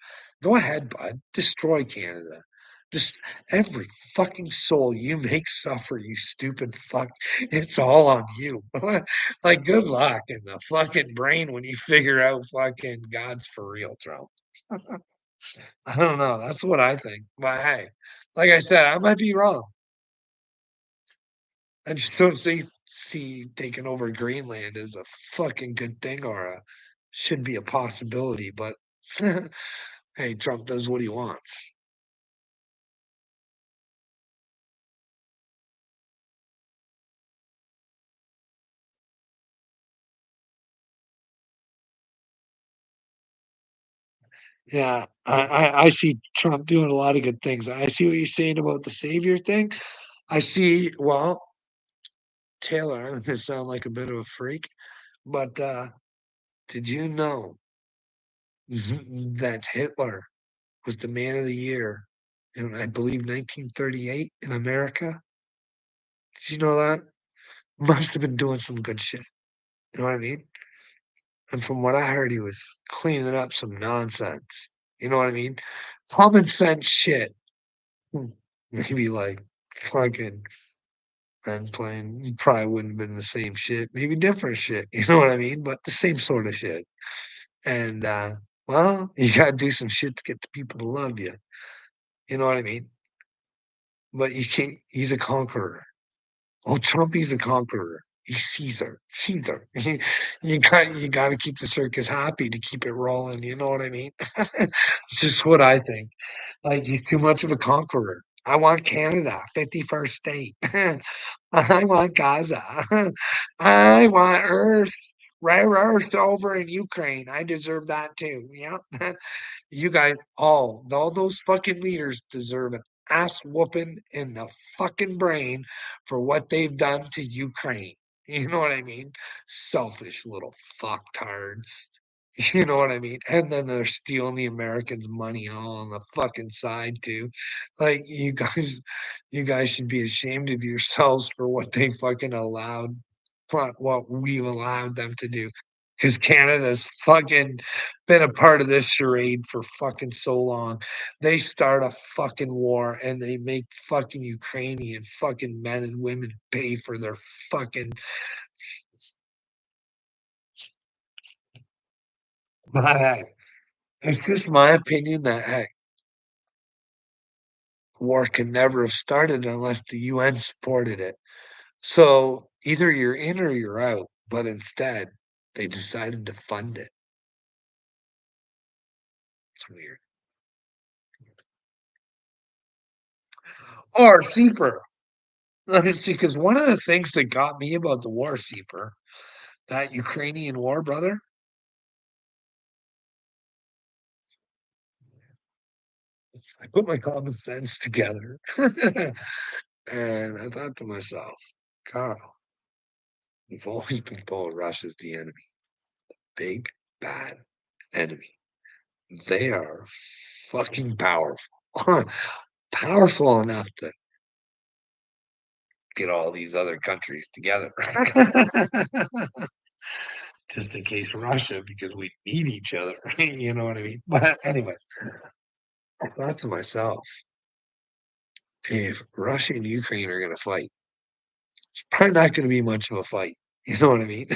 Go ahead, bud. Destroy Canada. Just every fucking soul you make suffer, you stupid fuck. It's all on you. Like, good luck in the fucking brain when you figure out fucking God's for real, Trump. I don't know. That's what I think. But hey, like I said, I might be wrong. I just don't see taking over Greenland as a fucking good thing or a should be a possibility, but hey, Trump does what he wants. Yeah, I see Trump doing a lot of good things. I see what you're saying about the savior thing. I see well, Taylor, I'm gonna sound like a bit of a freak, but, did you know that Hitler was the man of the year in, I believe, 1938 in America? Did you know that? Must have been doing some good shit, you know what I mean? And from what I heard, he was cleaning up some nonsense, you know what I mean? Common sense shit. Hmm, maybe, like, fucking and playing probably wouldn't have been the same shit, maybe different shit, you know what I mean? But the same sort of shit. And, well, you gotta do some shit to get the people to love you, you know what I mean? But you can't he's a conqueror. Oh, Trump, he's a conqueror. He's Caesar. Caesar. You gotta keep the circus happy to keep it rolling, you know what I mean? It's just what I think. Like, he's too much of a conqueror. I want Canada, 51st state. I want Gaza. I want Earth, rare Earth over in Ukraine. I deserve that too. Yep. You guys, all those fucking leaders deserve an ass whooping in the fucking brain for what they've done to Ukraine. You know what I mean? Selfish little fucktards. You know what I mean? And then they're stealing the Americans' money all on the fucking side too. Like you guys should be ashamed of yourselves for what they fucking allowed, what we've allowed them to do. Because Canada's fucking been a part of this charade for fucking so long. They start a fucking war and they make fucking Ukrainian fucking men and women pay for their fucking. But hey, it's just my opinion that hey, war can never have started unless the UN supported it. So either you're in or you're out. But instead, they decided to fund it. It's weird. Or Seeper. Let's see, because one of the things that got me about the war, Seeper, that Ukrainian war, brother, I put my common sense together. And I thought to myself, Carl, we've always been told Russia's the enemy, big, bad enemy. They are fucking powerful. Powerful enough to get all these other countries together. Just in case Russia, because we need each other. You know what I mean? But anyway, I thought to myself, if Russia and Ukraine are going to fight, it's probably not going to be much of a fight. You know what I mean?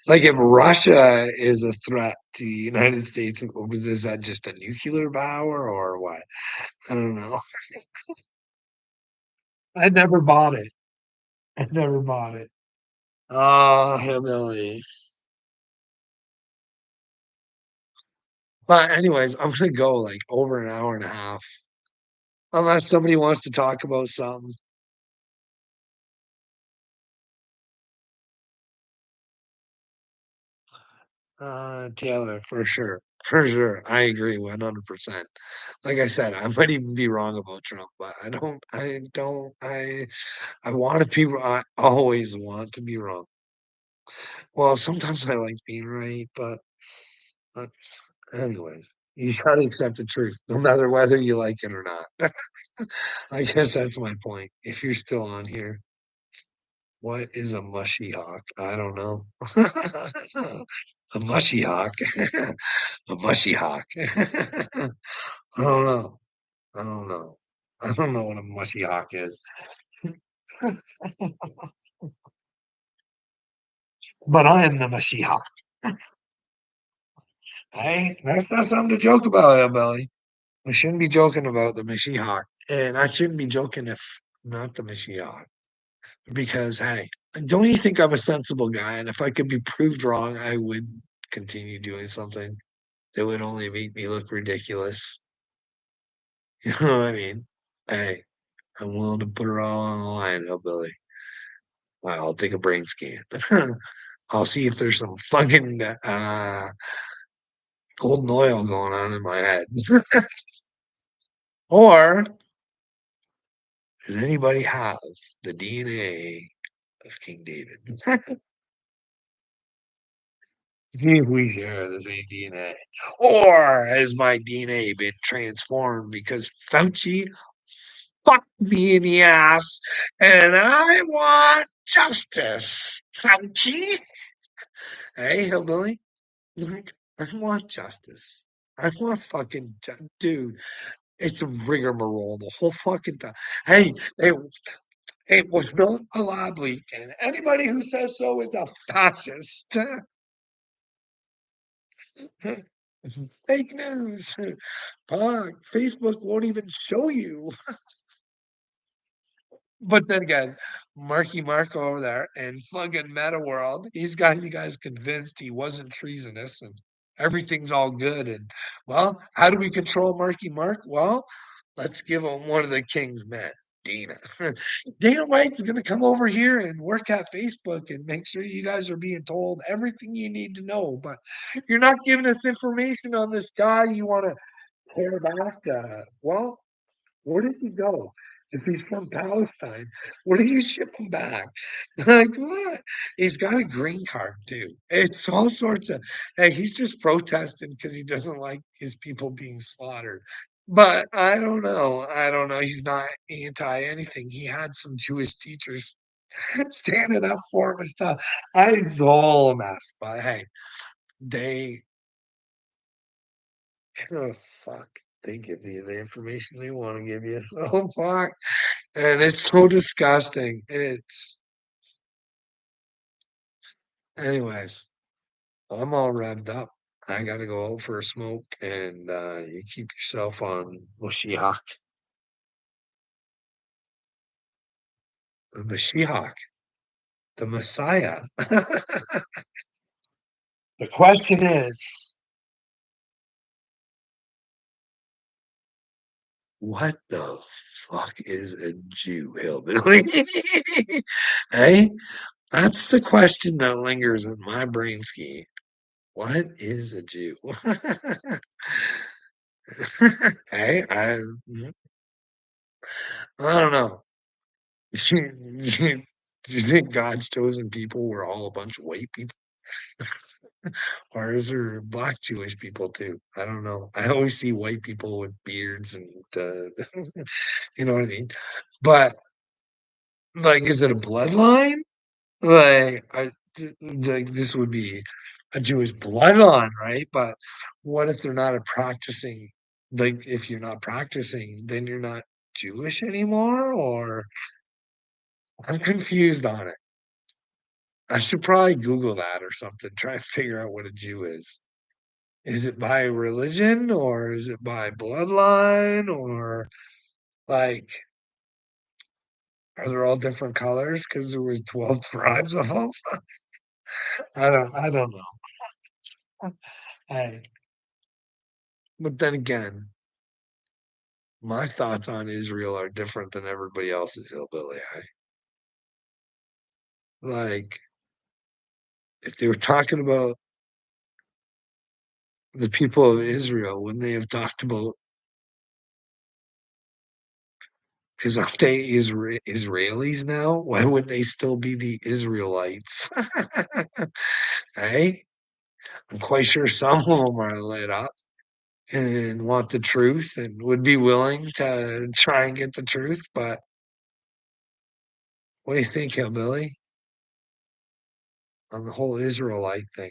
Like if Russia is a threat to the United States, is that just a nuclear power or what? I don't know. I never bought it. I never bought it. Oh, hillbilly. But anyways, I'm gonna go like over an hour and a half. Unless somebody wants to talk about something. Taylor, for sure. For sure. I agree 100%. Like I said, I might even be wrong about Trump, but I want to be, I always want to be wrong. Well, sometimes I like being right, but anyways, you gotta accept the truth, no matter whether you like it or not. I guess that's my point. If you're still on here, what is a mushy hawk? I don't know. A mushy hawk. A mushy hawk. I don't know. I don't know. I don't know what a mushy hawk is. But I am the mushy hawk. Hey, that's not something to joke about, Hillbilly. We shouldn't be joking about the Mashiach. And I shouldn't be joking if not the Mashiach. Because, hey, don't you think I'm a sensible guy? And if I could be proved wrong, I would continue doing something that would only make me look ridiculous. You know what I mean? Hey, I'm willing to put it all on the line, Hillbilly. I'll take a brain scan. I'll see if there's some fucking golden oil going on in my head. Or does anybody have the DNA of King David? See if we share the same DNA. Or has my DNA been transformed because Fauci fucked me in the ass and I want justice, Fauci? Hey, hillbilly. Like, I want justice. I want fucking dude. It's a rigmarole the whole fucking time. Hey, it was not a lab leak, and anybody who says so is a fascist. Fake news. Fuck, Facebook won't even show you. But then again, Marky Mark over there and fucking Meta World, he's got you guys convinced he wasn't treasonous and everything's all good. And well, how do we control Marky Mark? Well, let's give him one of the king's men, Dana. Dana White's gonna come over here and work at Facebook and make sure you guys are being told everything you need to know. But you're not giving us information on this guy you want to tear back. Well, where did he go? If he's from Palestine, where do you ship him back? Like what? He's got a green card too. It's all sorts of. Hey, he's just protesting because he doesn't like his people being slaughtered. But I don't know. I don't know. He's not anti anything. He had some Jewish teachers standing up for him and stuff. It's all a mess. But hey, they oh fuck. They give you the information they want to give you. Oh fuck. And it's so disgusting. It's anyways, I'm all revved up. I gotta go out for a smoke and you keep yourself on Moshiach. The Mashiach, the Messiah. The question is, what the fuck is a Jew, hillbilly? Hey, that's the question that lingers in my brain ski. What is a Jew? Hey, I don't know. Do you think God's chosen people were all a bunch of white people? Or is there black Jewish people too? I don't know. I always see white people with beards and you know what I mean? But like, is it a bloodline? Like this would be a Jewish bloodline, right? But what if they're not a practicing like if you're not practicing, then you're not Jewish anymore? Or I'm confused on it. I should probably Google that or something, try and figure out what a Jew is. Is it by religion or is it by bloodline or like are they all different colors because there was 12 tribes of them? I don't know. Hey, but then again, my thoughts on Israel are different than everybody else's hillbilly. Like if they were talking about the people of Israel, wouldn't they have talked about because aren't they Israelis now? Why would they still be the Israelites? Hey, I'm quite sure some of them are lit up and want the truth and would be willing to try and get the truth. But what do you think, Hillbilly, on the whole Israelite thing?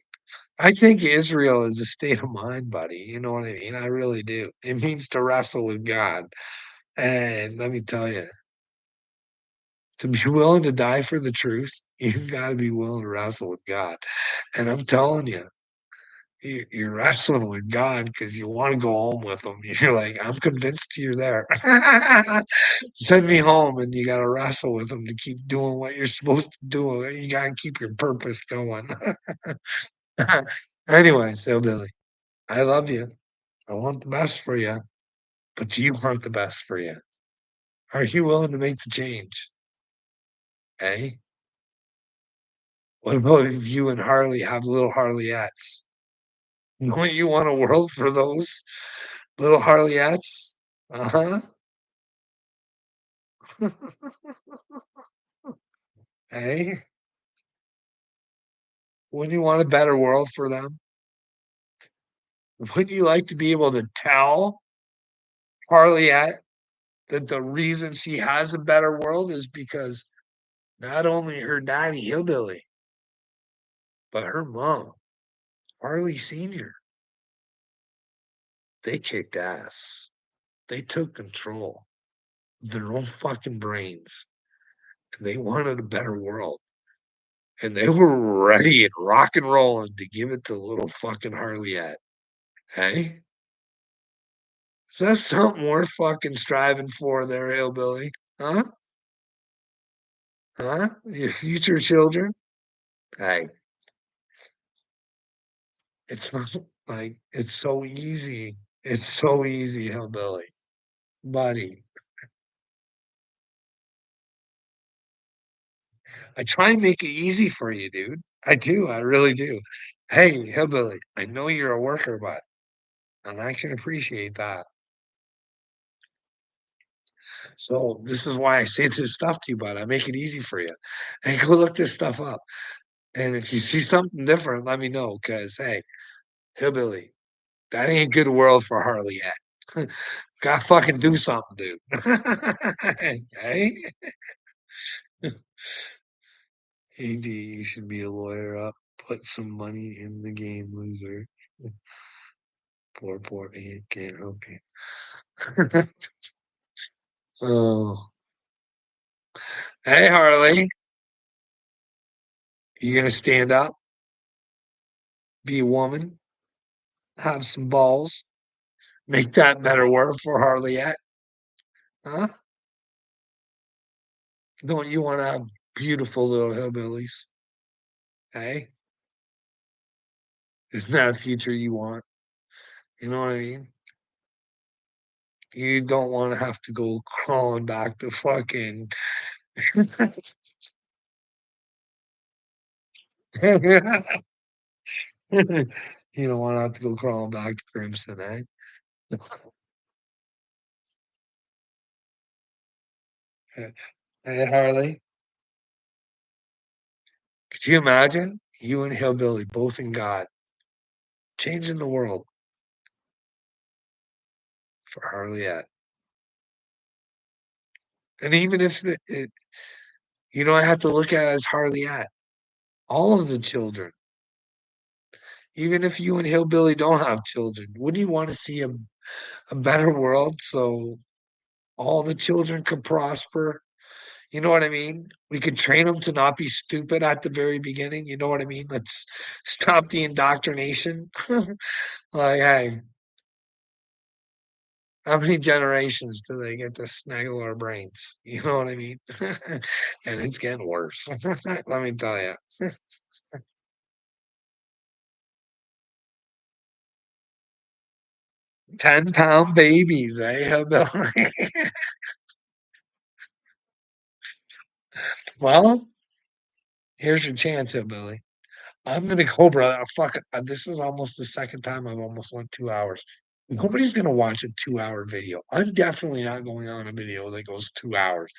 I think Israel is a state of mind, buddy. You know what I mean? I really do. It means to wrestle with God. And let me tell you, to be willing to die for the truth, you got to be willing to wrestle with God. And I'm telling you, you're wrestling with God because you want to go home with him. You're like, I'm convinced you're there. Send me home, and you got to wrestle with him to keep doing what you're supposed to do. You got to keep your purpose going. Anyway, so Billy, I love you. I want the best for you, but do you want the best for you? Are you willing to make the change? Eh? What about if you and Harley have little Harleyettes? Don't you want a world for those little Harleyettes? Uh-huh. Hey, wouldn't you want a better world for them? Wouldn't you like to be able to tell Harliet that the reason she has a better world is because not only her daddy hillbilly, but her mom, Harley Sr., they kicked ass. They took control of their own fucking brains and they wanted a better world. And they were ready and rock and rolling to give it to little fucking Harliet. Hey? Is that something worth fucking striving for there, hillbilly? Huh? Huh? Your future children? Hey, it's not like it's so easy. It's so easy, hillbilly. Buddy. I try and make it easy for you, dude. I do, I really do. Hey, hillbilly, I know you're a worker, but and I can appreciate that. So this is why I say this stuff to you, bud. I make it easy for you. Hey, go look this stuff up. And if you see something different, let me know. Cause hey, hillbilly, that ain't a good world for Harley yet. Gotta fucking do something, dude. Hey? AD, you should be a lawyer up. Put some money in the game, loser. Poor man can't help you. Oh. Hey, Harley, you gonna stand up, be a woman, have some balls, make that better world for Harley? Huh? Don't you want to have beautiful little hillbillies? Hey, isn't that a future you want? You know what I mean? You don't want to have to go crawling back to fucking. You don't want to have to go crawling back to Crimson, eh? Hey, Harley, could you imagine you and Hillbilly both in God changing the world for Harley? And even if I have to look at it as Harley, all of the children, even if you and Hillbilly don't have children, wouldn't you want to see a better world so all the children could prosper? You know what I mean? We could train them to not be stupid at the very beginning. You know what I mean? Let's stop the indoctrination. Like, hey, how many generations do they get to snaggle our brains? You know what I mean? And it's getting worse. Let me tell you. 10-pound babies, eh? Well, here's your chance, Hillbilly. I'm gonna go, brother. Fuck, this is almost the second time I've almost went 2 hours. Nobody's gonna watch a 2-hour video. I'm definitely not going on a video that goes 2 hours.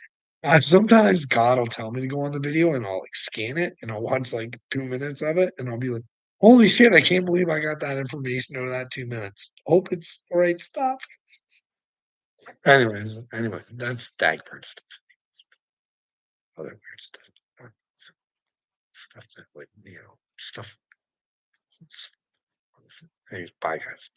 Sometimes God will tell me to go on the video, and I'll, like, scan it, and I'll watch, like, 2 minutes of it, and I'll be like, "Holy shit, I can't believe I got that information out of that 2 minutes. Hope it's the right stuff." Anyways, that's Dagburn stuff, other weird stuff. Uh, Stuff that would, stuff. Hey, bye, guys.